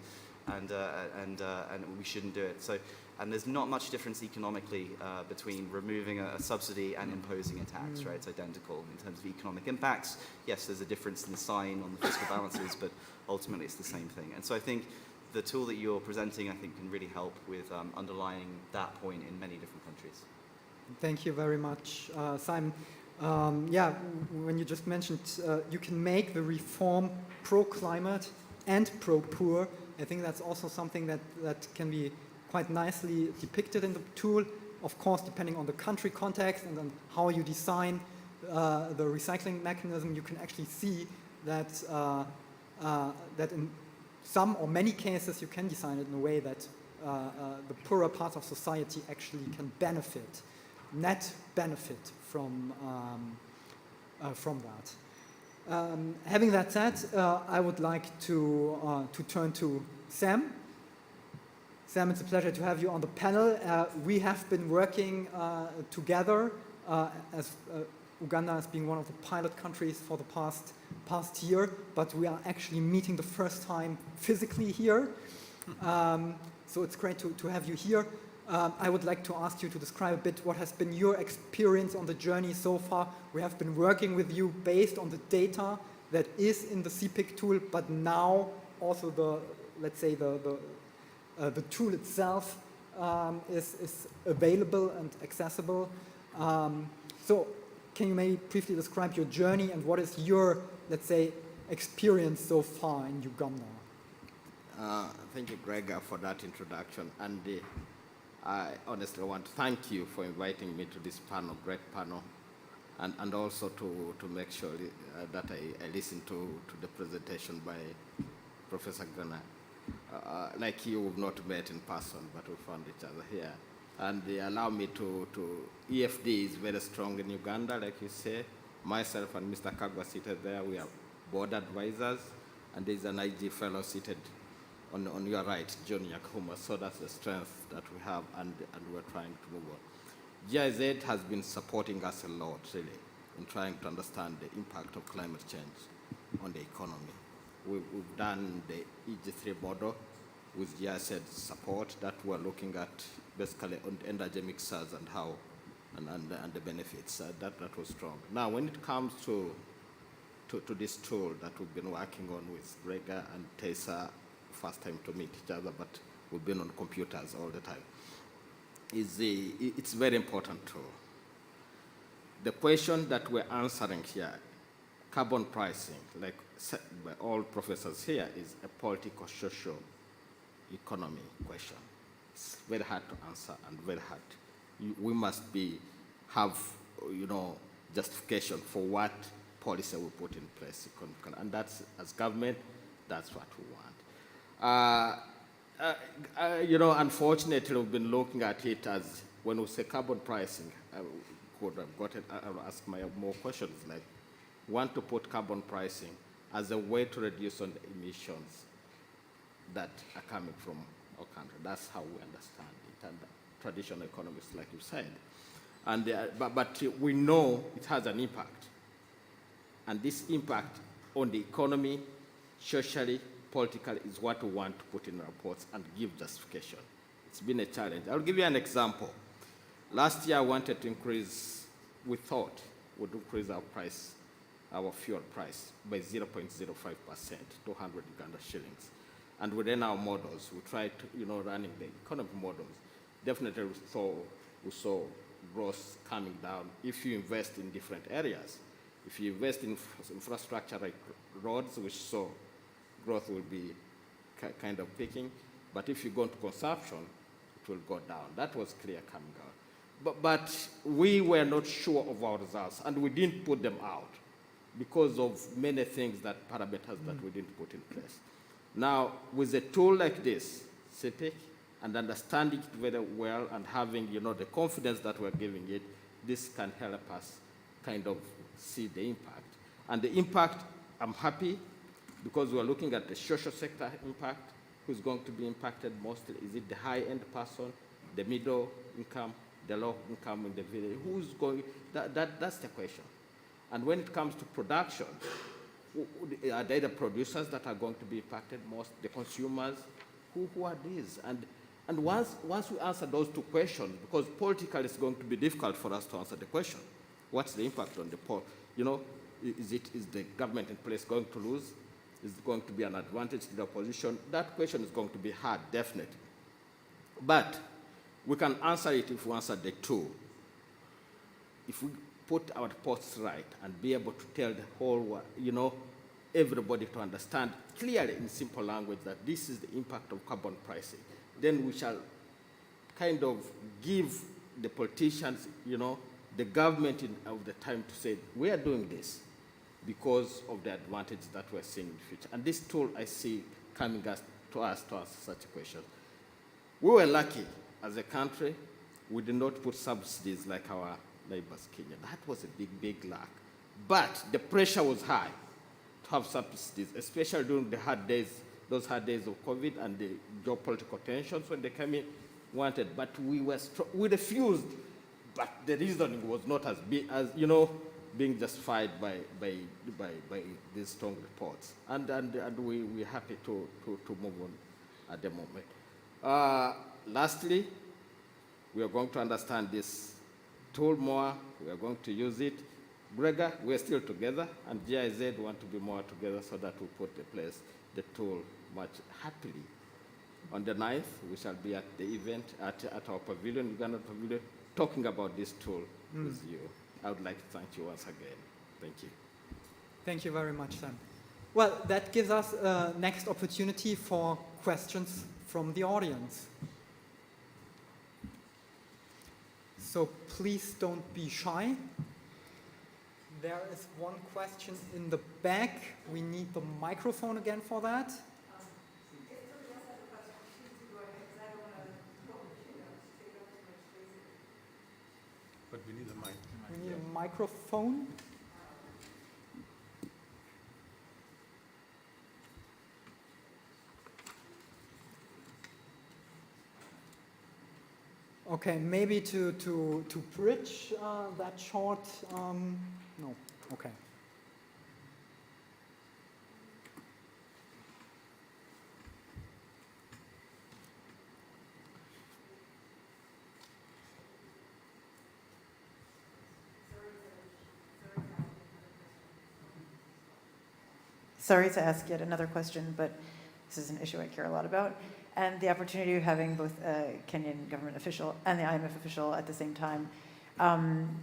we shouldn't do it. So, and there's not much difference economically between removing a subsidy and imposing a tax, right? It's identical in terms of economic impacts. Yes, there's a difference in the sign on the fiscal balances, but ultimately it's the same thing. And so I think the tool that you're presenting, I think, can really help with underlying that point in many different countries. Thank you very much, Simon. Yeah, when you just mentioned you can make the reform pro-climate and pro-poor, I think that's also something that can be quite nicely depicted in the tool. Of course, depending on the country context and on how you design the recycling mechanism, you can actually see that that in some or many cases you can design it in a way that the poorer parts of society actually can benefit, net benefit from that. Having that said, I would like to turn to Sam. Sam, it's a pleasure to have you on the panel. We have been working together as Uganda as being one of the pilot countries for the past year, but we are actually meeting the first time physically here. So it's great to have you here. I would like to ask you to describe a bit what has been your experience on the journey so far. We have been working with you based on the data that is in the CPIC tool, but now also the tool itself is available and accessible. So can you maybe briefly describe your journey and what is your, let's say, experience so far in Uganda? Thank you, Gregor, for that introduction. And I honestly want to thank you for inviting me to this panel, great panel, and also to make sure that I listen to the presentation by Professor Gunnar. Like you, we've not met in person, but we found each other here. And they allow me to EFD is very strong in Uganda, like you say. Myself and Mr. Kagwa seated there, we are board advisors, and there's an IG fellow seated on your right, John Yakuma. So that's the strength that we have, and we're trying to move on. GIZ has been supporting us a lot, really, in trying to understand the impact of climate change on the economy. We've done the EG3 model with GIZ support that we're looking at basically on energy mixers and how, and the benefits. That was strong. Now, when it comes to this tool that we've been working on with Grega and Tessa, first time to meet each other, but we've been on computers all the time, it's very important tool. The question that we're answering here, carbon pricing, like by all professors here, is a political, social, economy question. It's very hard to answer and very hard. We must have justification for what policy we put in place, and that's, as government, that's what we want. Unfortunately, we've been looking at it as, when we say carbon pricing, I could have got it, I'll ask my more questions, like, want to put carbon pricing as a way to reduce on the emissions that are coming from our country. That's how we understand it, and traditional economists, like you said. And but we know it has an impact, and this impact on the economy, socially, politically, is what we want to put in reports and give justification. It's been a challenge. I'll give you an example. Last year, I wanted to increase, we thought would increase our fuel price by 0.05%, 200 Uganda shillings. And within our models, we tried to, running the economic models. Definitely we saw growth coming down if you invest in different areas. If you invest in infrastructure like roads, which saw growth will be kind of peaking. But if you go into consumption, it will go down. That was clear coming out. But we were not sure of our results, and we didn't put them out because of many things, that parameters that we didn't put in place. Now, with a tool like this, CPIC, and understanding it very well and having, the confidence that we're giving it, this can help us kind of see the impact. And the impact, I'm happy, because we're looking at the social sector impact. Who's going to be impacted mostly? Is it the high-end person, the middle income, the low income in the village? Who's going? That's the question. And when it comes to production, are they the producers that are going to be impacted most? The consumers? Who are these? And once we answer those two questions, because politically it's going to be difficult for us to answer the question, what's the impact on the poor? Is the government in place going to lose? Is it going to be an advantage to the opposition? That question is going to be hard, definitely. But we can answer it if we answer the two. If we put our reports right and be able to tell the whole world, everybody to understand clearly in simple language that this is the impact of carbon pricing, then we shall kind of give the politicians, the government of the time to say, we are doing this because of the advantage that we're seeing in the future. And this tool I see coming to us to answer such a question. We were lucky as a country. We did not put subsidies like our neighbors, Kenya. That was a big lack. But the pressure was high to have subsidies, especially during the hard days, those hard days of COVID and the geopolitical tensions when they came in, wanted. But we refused. But the reasoning was not as big as, being justified by these strong reports. And we're happy to move on at the moment. Lastly, we are going to understand this tool more. We are going to use it. Grega, we're still together, and GIZ want to be more together so that we put in place the tool much happily. On the 9th, we shall be at the event at our pavilion, Uganda Pavilion, talking about this tool with you. I would like to thank you once again. Thank you. Thank you very much, Sam. Well, that gives us a next opportunity for questions from the audience. So please don't be shy. There is one question in the back. We need the microphone again for that. microphone. Okay, maybe to bridge that short, no, okay. Sorry to ask yet another question, but this is an issue I care a lot about. And the opportunity of having both a Kenyan government official and the IMF official at the same time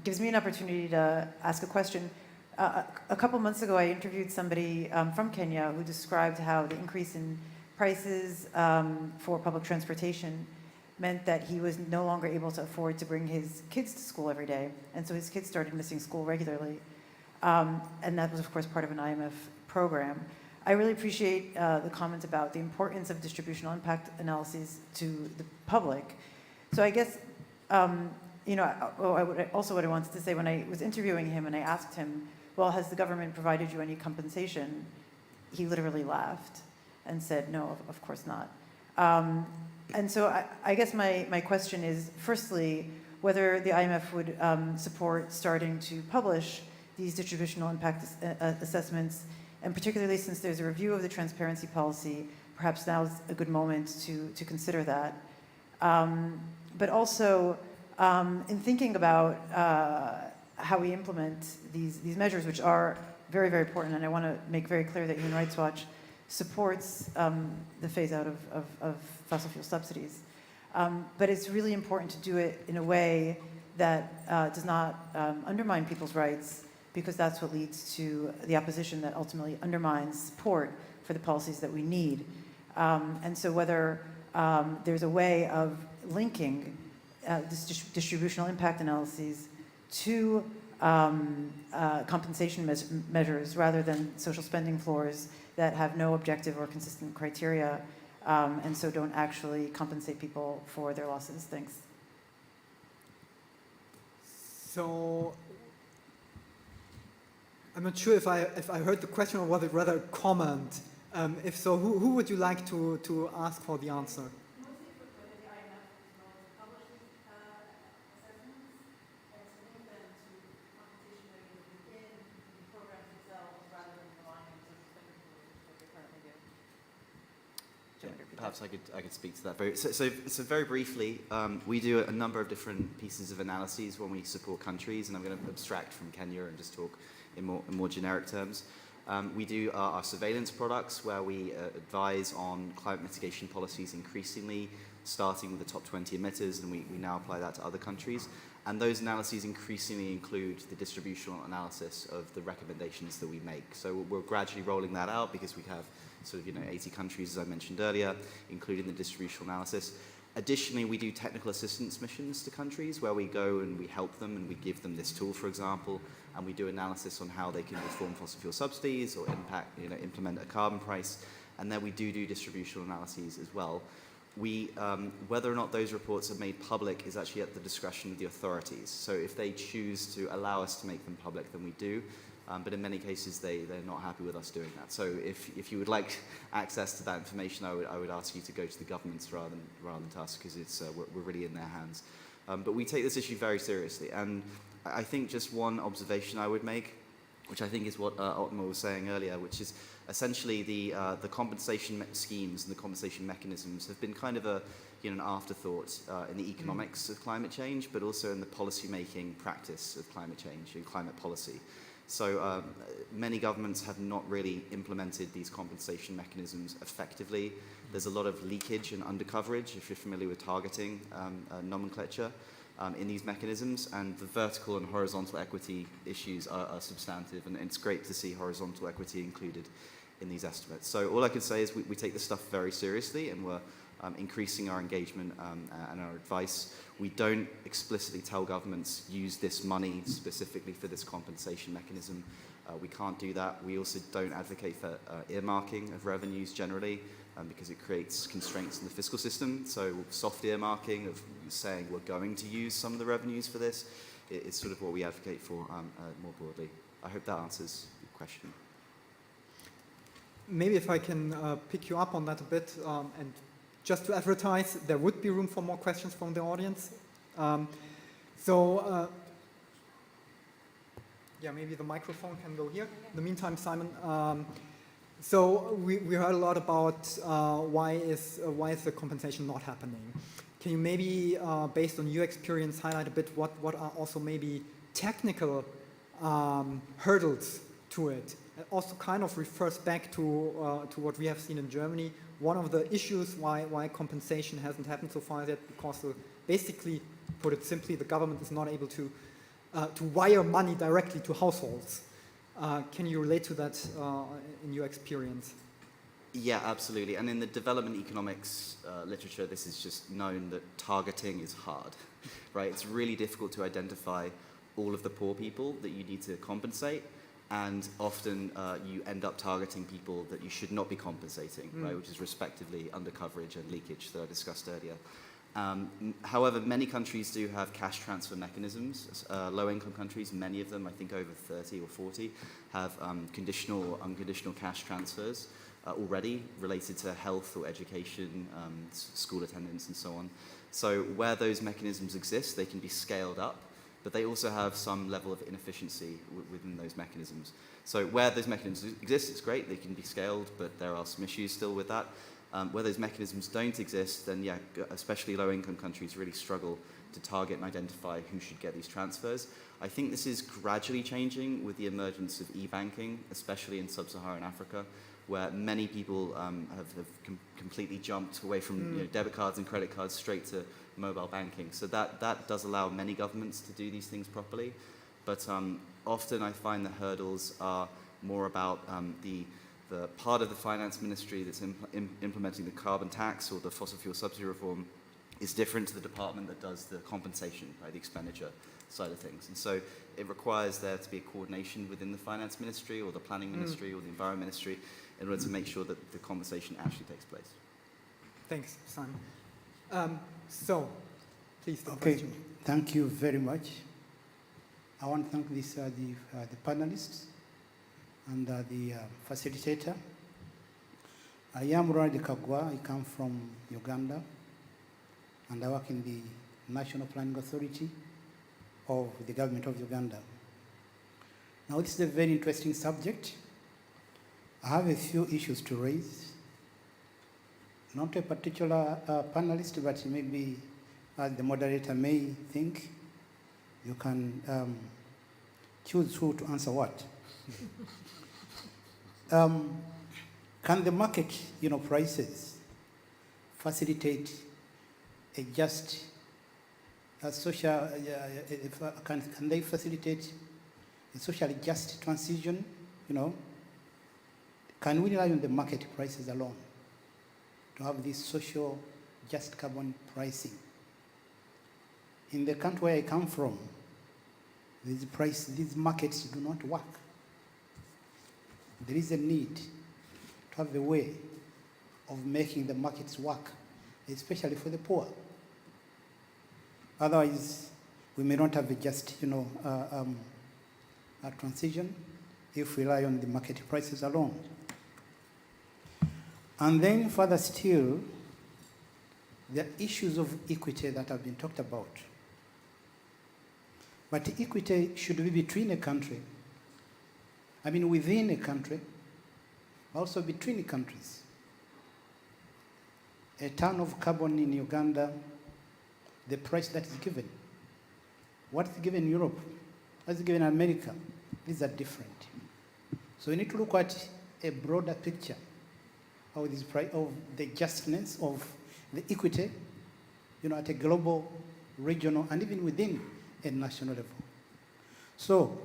gives me an opportunity to ask a question. A couple months ago, I interviewed somebody from Kenya who described how the increase in prices for public transportation meant that he was no longer able to afford to bring his kids to school every day. And so his kids started missing school regularly. And that was, of course, part of an IMF program. I really appreciate the comment about the importance of distributional impact analyses to the public. So I guess, you know, also what I wanted to say when I was interviewing him and I asked him, well, has the government provided you any compensation? He literally laughed and said, no, of course not. And so I guess my question is, firstly, whether the IMF would support starting to publish these distributional impact assessments, and particularly since there's a review of the transparency policy, perhaps now is a good moment to consider that. But also, in thinking about how we implement these measures, which are very, very important, and I want to make very clear that Human Rights Watch supports the phase out of fossil fuel subsidies. But it's really important to do it in a way that does not undermine people's rights, because that's what leads to the opposition that ultimately undermines support for the policies that we need. And so whether there's a way of linking this distributional impact analyses to compensation measures rather than social spending floors that have no objective or consistent criteria, and so don't actually compensate people for their losses. Thanks. So I'm not sure if I heard the question or was it rather a comment. If so, who would you like to ask for the answer? Perhaps I could speak to that. So very briefly, we do a number of different pieces of analyses when we support countries, and I'm going to abstract from Kenya and just talk in more generic terms. We do our surveillance products, where we advise on climate mitigation policies increasingly, starting with the top 20 emitters, and we now apply that to other countries. And those analyses increasingly include the distributional analysis of the recommendations that we make. So we're gradually rolling that out because we have sort of 80 countries, as I mentioned earlier, including the distributional analysis. Additionally, we do technical assistance missions to countries where we go and we help them and we give them this tool, for example, and we do analysis on how they can reform fossil fuel subsidies or implement a carbon price. And then we do distributional analyses as well. We, whether or not those reports are made public is actually at the discretion of the authorities. So if they choose to allow us to make them public, then we do. But in many cases, they're not happy with us doing that. So if you would like access to that information, I would ask you to go to the governments rather than to us, because it's we're really in their hands. But we take this issue very seriously. And I think just one observation I would make, which I think is what Otmar was saying earlier, which is essentially the compensation schemes and the compensation mechanisms have been kind of an afterthought in the economics of climate change, but also in the policy-making practice of climate change and climate policy. So many governments have not really implemented these compensation mechanisms effectively. There's a lot of leakage and undercoverage, if you're familiar with targeting nomenclature, in these mechanisms, and the vertical and horizontal equity issues are substantive, and it's great to see horizontal equity included in these estimates. So all I can say is we take this stuff very seriously, and we're increasing our engagement and our advice. We don't explicitly tell governments use this money specifically for this compensation mechanism. We can't do that. We also don't advocate for earmarking of revenues generally, because it creates constraints in the fiscal system. So soft earmarking of saying we're going to use some of the revenues for this is sort of what we advocate for more broadly. I hope that answers your question. Maybe if I can pick you up on that a bit, and just to advertise, there would be room for more questions from the audience. Yeah, maybe the microphone can go here. In the meantime, Simon, so we heard a lot about why is the compensation not happening. Can you maybe, based on your experience, highlight a bit what are also maybe technical hurdles to it? It also kind of refers back to what we have seen in Germany. One of the issues why compensation hasn't happened so far yet, because basically, put it simply, the government is not able to wire money directly to households. Can you relate to that in your experience? Yeah, absolutely. And in the development economics literature, this is just known that targeting is hard, right? It's really difficult to identify all of the poor people that you need to compensate. And often you end up targeting people that you should not be compensating, right? Which is respectively undercoverage and leakage that I discussed earlier. However, many countries do have cash transfer mechanisms. Low-income countries, many of them, I think over 30 or 40, have conditional or unconditional cash transfers already related to health or education, school attendance, and so on. So where those mechanisms exist, they can be scaled up, but they also have some level of inefficiency within those mechanisms. So where those mechanisms exist, it's great, they can be scaled, but there are some issues still with that. Where those mechanisms don't exist, then yeah, especially low-income countries really struggle to target and identify who should get these transfers. I think this is gradually changing with the emergence of e-banking, especially in sub-Saharan Africa, where many people have completely jumped away from debit cards and credit cards straight to mobile banking. So that does allow many governments to do these things properly. But often I find the hurdles are more about the part of the finance ministry that's implementing the carbon tax or the fossil fuel subsidy reform is different to the department that does the compensation, right, the expenditure side of things. And so it requires there to be a coordination within the finance ministry or the planning ministry or the environment ministry in order to make sure that the compensation actually takes place. Thanks, Simon. So, please, the Okay, question. thank you very much. I want to thank the panelists and the facilitator. I am Ronald Kagwa. I come from Uganda, and I work in the National Planning Authority of the government of Uganda. Now, this is a very interesting subject. I have a few issues to raise. Not a particular panelist, but maybe as the moderator may think, you can choose who to answer what. Can the market, prices facilitate a just social? Can they facilitate a socially just transition? Can we rely on the market prices alone to have this social just carbon pricing? In the country where I come from, these markets do not work. There is a need to have a way of making the markets work, especially for the poor. Otherwise, we may not have a just, a transition if we rely on the market prices alone. And then further still, there are issues of equity that have been talked about. But equity should be between a country, within a country, also between countries. A ton of carbon in Uganda, the price that is given. What is given in Europe? What is given in America? These are different. So we need to look at a broader picture of this price, of the justness of the equity, at a global, regional, and even within a national level. So,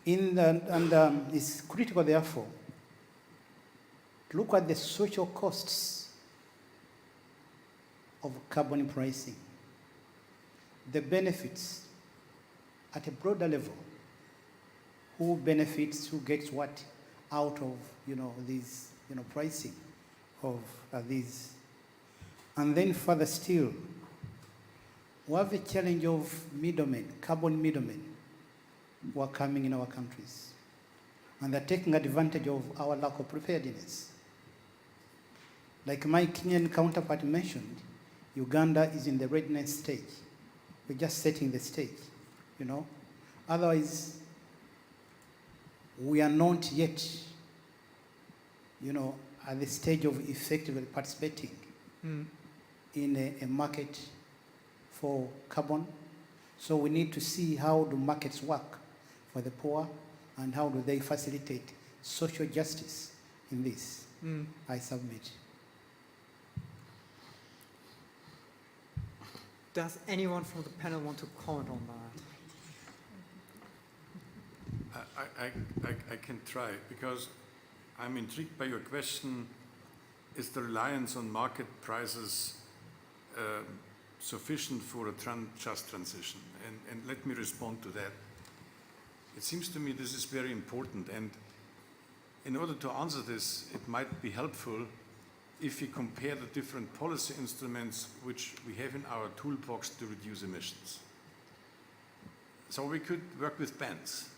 it's critical, therefore, to look at the social costs of carbon pricing, the benefits at a broader level. Who benefits, who gets what out of, these, pricing of these. And then further still, We have a challenge of middlemen, carbon middlemen, who are coming in our countries. And they're taking advantage of our lack of preparedness. Like my Kenyan counterpart mentioned, Uganda is in the readiness stage. We're just setting the stage, you know. Otherwise, we are not yet, you know, at the stage of effectively participating in a market for carbon. So we need to see how do markets work for the poor and how do they facilitate social justice in this. I submit. Does anyone from the panel want to comment on that? I can try, because I'm intrigued by your question, is the reliance on market prices sufficient for a just transition? And let me respond to that. It seems to me this is very important, and in order to answer this, it might be helpful if we compare the different policy instruments which we have in our toolbox to reduce emissions. So we could work with bans,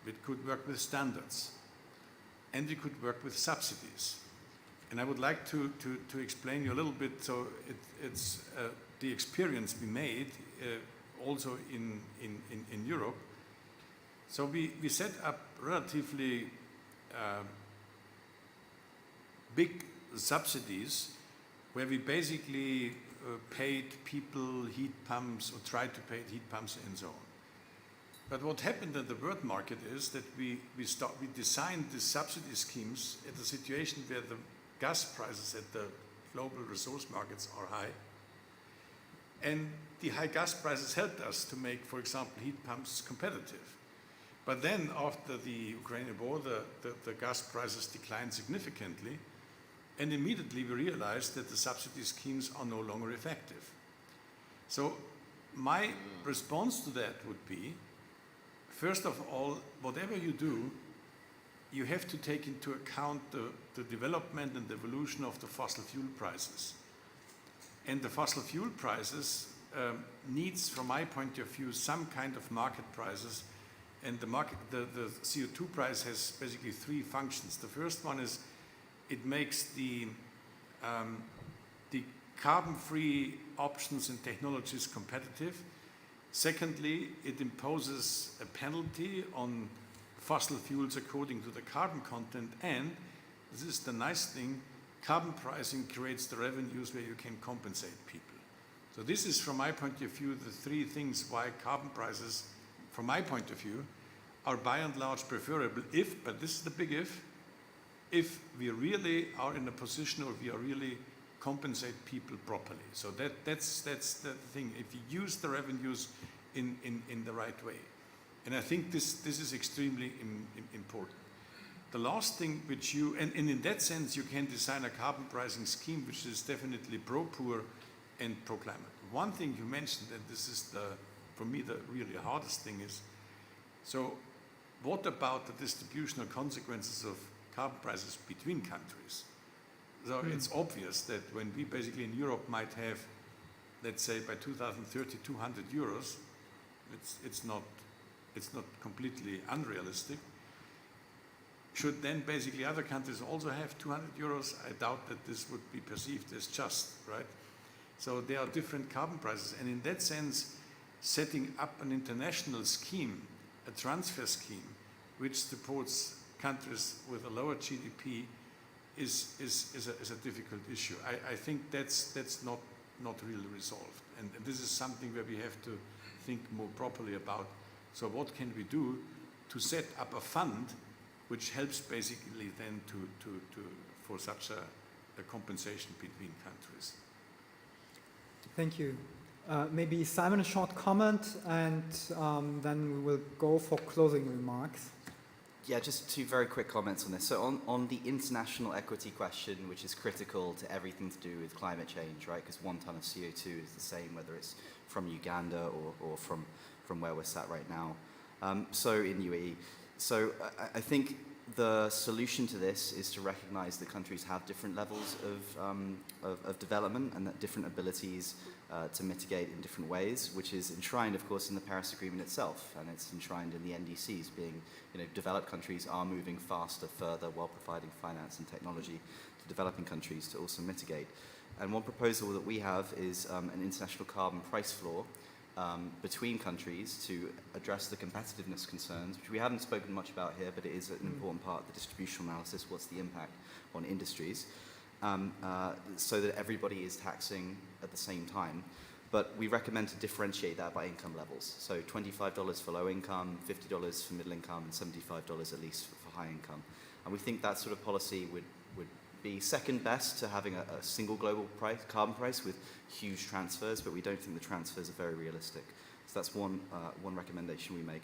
we could work with standards, and we could work with subsidies. And I would like to explain you a little bit, so it's the experience we made also in Europe. So we set up relatively big subsidies where we basically paid people heat pumps, or tried to pay heat pumps and so on. But what happened in the world market is that we designed the subsidy schemes at a situation where the gas prices at the global resource markets are high. And the high gas prices helped us to make, for example, heat pumps competitive. But then after the Ukrainian war, the gas prices declined significantly. And immediately we realized that the subsidy schemes are no longer effective. So my response to that would be, first of all, whatever you do, you have to take into account the development and the evolution of the fossil fuel prices. And the fossil fuel prices needs, from my point of view, some kind of market prices. And the CO2 price has basically three functions. The first one is it makes the carbon-free options and technologies competitive. Secondly, it imposes a penalty on fossil fuels according to the carbon content, and this is the nice thing, carbon pricing creates the revenues where you can compensate people. So this is, from my point of view, the three things why carbon prices, from my point of view, are by and large preferable if, but this is the big if we really are in a position or we are really compensate people properly. So that's the thing, if you use the revenues in the right way. And I think this is extremely important. The last thing which and in that sense you can design a carbon pricing scheme which is definitely pro-poor and pro-climate. One thing you mentioned, and this is for me the really hardest thing is, so what about the distributional consequences of carbon prices between countries? So it's obvious that when we basically in Europe might have, let's say by 2030, 200 euros, it's not completely unrealistic. Should then basically other countries also have 200 euros? I doubt that this would be perceived as just, right? So there are different carbon prices. And in that sense, setting up an international scheme, a transfer scheme, which supports countries with a lower GDP is a difficult issue. I think that's not really resolved. And this is something where we have to think more properly about. So what can we do to set up a fund which helps basically then for such a compensation between countries? Thank you. Maybe Simon, a short comment, and then we will go for closing remarks. Yeah, just two very quick comments on this. So on the international equity question, which is critical to everything to do with climate change, right? Because 1 ton of CO2 is the same whether it's from Uganda or from where we're sat right now. So in UAE. So I think the solution to this is to recognize that countries have different levels of development and that different abilities to mitigate in different ways, which is enshrined, of course, in the Paris Agreement itself, and it's enshrined in the NDCs, being, developed countries are moving faster, further, while providing finance and technology to developing countries to also mitigate. And one proposal that we have is an international carbon price floor between countries to address the competitiveness concerns, which we haven't spoken much about here, but it is an important part of the distributional analysis. What's the impact on industries? So that everybody is taxing at the same time. But we recommend to differentiate that by income levels. So $25 for low income, $50 for middle income, and $75 at least for high income. And we think that sort of policy would be second best to having a single global price, carbon price with huge transfers, but we don't think the transfers are very realistic. So that's one recommendation we make.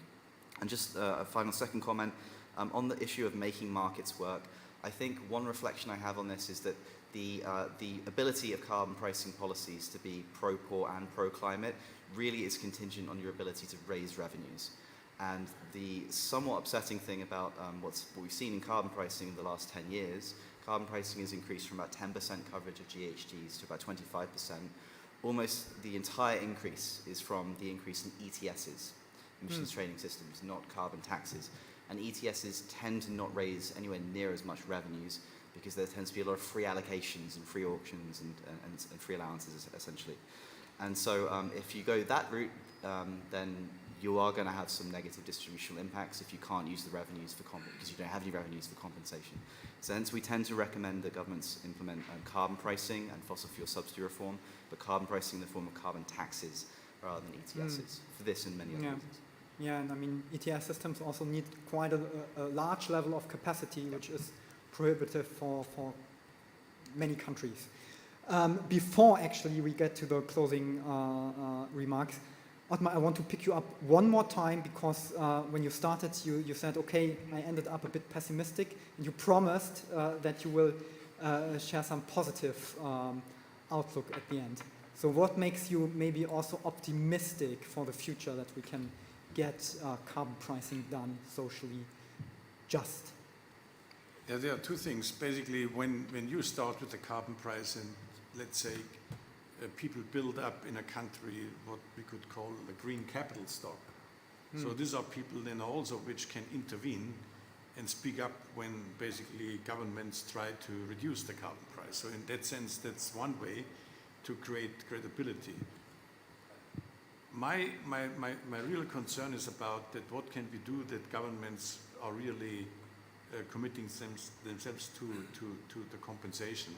And just a final second comment, on the issue of making markets work, I think one reflection I have on this is that the ability of carbon pricing policies to be pro-poor and pro-climate really is contingent on your ability to raise revenues. And the somewhat upsetting thing about what we've seen in carbon pricing in the last 10 years, carbon pricing has increased from about 10% coverage of GHGs to about 25%. Almost the entire increase is from the increase in ETSs, emissions trading systems, not carbon taxes. And ETSs tend to not raise anywhere near as much revenues because there tends to be a lot of free allocations and free auctions and free allowances, essentially. And so if you go that route, then you are going to have some negative distributional impacts if you can't use the revenues because you don't have any revenues for compensation. So hence we tend to recommend that governments implement carbon pricing and fossil fuel subsidy reform, but carbon pricing in the form of carbon taxes rather than ETSs for this and many other reasons. Yeah, and I mean, ETS systems also need quite a large level of capacity, which is prohibitive for many countries. Before actually we get to the closing remarks, Ottmar, I want to pick you up one more time because when you started, you said, okay, I ended up a bit pessimistic, and you promised that you will share some positive outlook at the end. So what makes you maybe also optimistic for the future that we can get carbon pricing done socially just? Yeah, there are two things. Basically, when you start with the carbon price and let's say people build up in a country what we could call a green capital stock. So these are people then also which can intervene and speak up when basically governments try to reduce the carbon price. So in that sense, that's one way to create credibility. My real concern is about that what can we do that governments are really committing themselves to the compensation.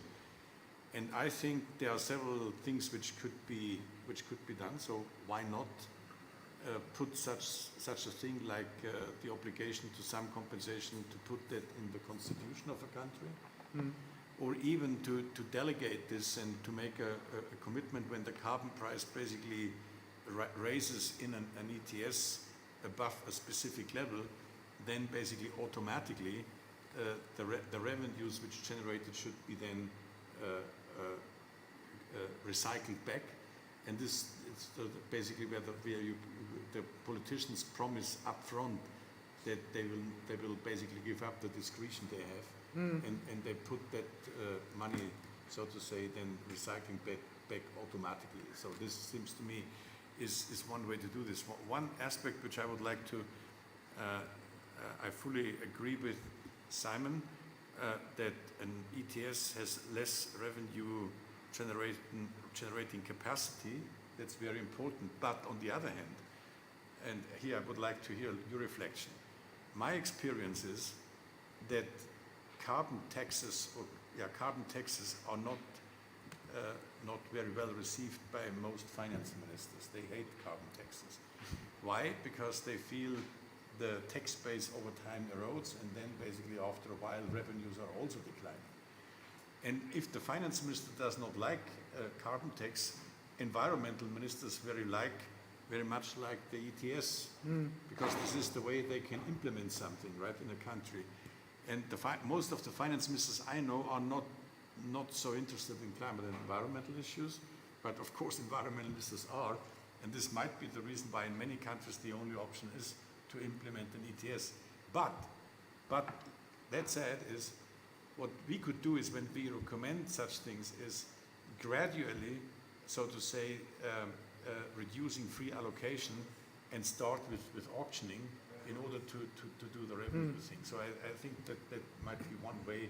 And I think there are several things which could be done. So why not put such a thing like the obligation to some compensation to put that in the constitution of a country, or even to delegate this and to make a commitment when the carbon price basically raises in an ETS above a specific level, then basically automatically the revenues which generated should be then recycled back, and this is basically where the politicians promise up front that they will basically give up the discretion they have, and they put that money, so to say, then recycling back automatically. So this seems to me is one way to do this. One aspect which I would like to, I fully agree with Simon, that an ETS has less revenue generating capacity. That's very important. But on the other hand, and here I would like to hear your reflection, my experience is that carbon taxes are not very well received by most finance ministers. They hate carbon taxes. Why? Because they feel the tax base over time erodes, and then basically after a while revenues are also declining. And if the finance minister does not like carbon tax, environmental ministers very much like the ETS, because this is the way they can implement something, right, in a country. And most of the finance ministers I know are not so interested in climate and environmental issues, but of course environmental ministers are, and this might be the reason why in many countries the only option is to implement an ETS. But That said, is what we could do is when we recommend such things is gradually, so to say, reducing free allocation and start with auctioning in order to do the revenue thing. So I think that might be one way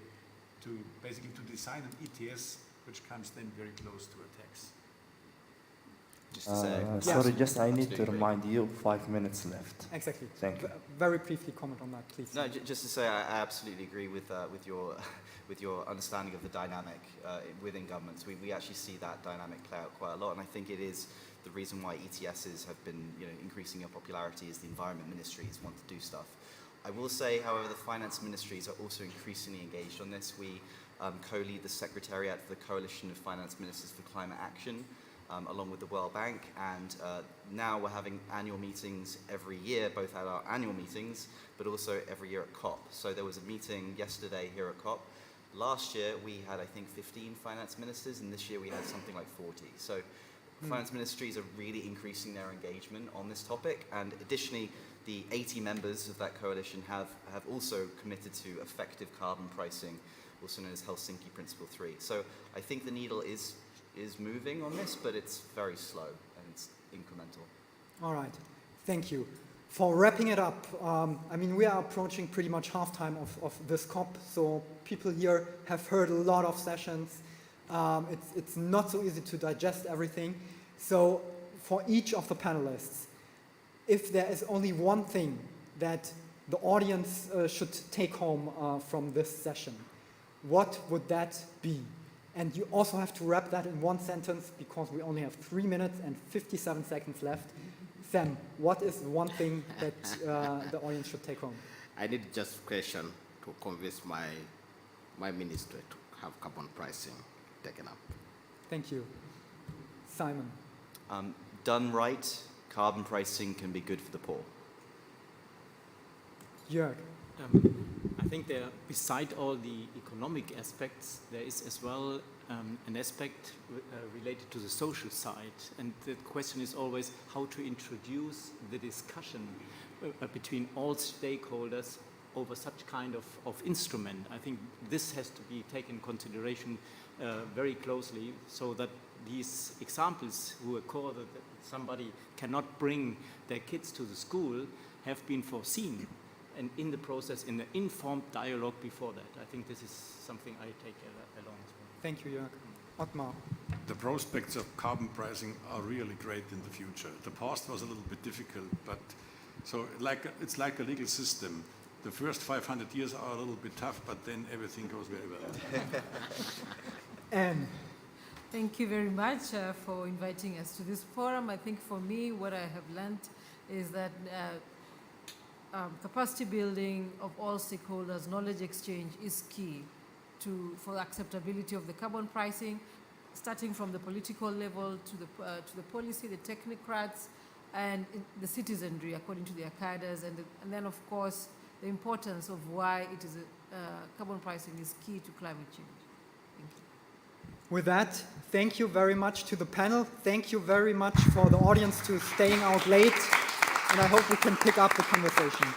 to basically to design an ETS which comes then very close to a tax. Just to say, sorry, just I need to remind you, 5 minutes left. Exactly. Thank you. Very briefly comment on that, please. No, just to say, I absolutely agree with your understanding of the dynamic within governments. We actually see that dynamic play out quite a lot, and I think it is the reason why ETSs have been increasing in popularity is the environment ministries want to do stuff. I will say, however, the finance ministries are also increasingly engaged on this. We co-lead the Secretariat for the Coalition of Finance Ministers for Climate Action, along with the World Bank, and now we're having annual meetings every year, both at our annual meetings, but also every year at COP. So there was a meeting yesterday here at COP. Last year we had, I think, 15 finance ministers, and this year we had something like 40. So finance ministries are really increasing their engagement on this topic, and additionally, the 80 members of that coalition have also committed to effective carbon pricing, also known as Helsinki Principle 3. So I think the needle is moving on this, but it's very slow and it's incremental. All right, thank you. For wrapping it up, I mean, we are approaching pretty much halftime of this COP, so people here have heard a lot of sessions. It's not so easy to digest everything. So for each of the panelists, if there is only one thing that the audience should take home from this session, what would that be? And you also have to wrap that in one sentence because we only have 3 minutes and 57 seconds left. Sam, what is one thing that the audience should take home? I need justification to convince my ministry to have carbon pricing taken up. Thank you. Simon. Done right, carbon pricing can be good for the poor. Jörg. I think there, beside all the economic aspects, there is as well an aspect related to the social side. And the question is always how to introduce the discussion between all stakeholders over such kind of instrument. I think this has to be taken in consideration very closely so that these examples who occur that somebody cannot bring their kids to the school have been foreseen. And in the process, in the informed dialogue before that. I think this is something I take along as well. Thank you, Jörg. Ottmar. The prospects of carbon pricing are really great in the future. The past was a little bit difficult, but so it's like a legal system. The first 500 years are a little bit tough, but then everything goes very well. Anne. Thank you very much for inviting us to this forum. I think for me, what I have learned is that capacity building of all stakeholders, knowledge exchange is key for the acceptability of the carbon pricing, starting from the political level to the policy, the technocrats, and the citizenry according to their cadres, and then of course the importance of why it is carbon pricing is key to climate change. Thank you. With that, thank you very much to the panel. Thank you very much for the audience to staying out late. And I hope we can pick up the conversation.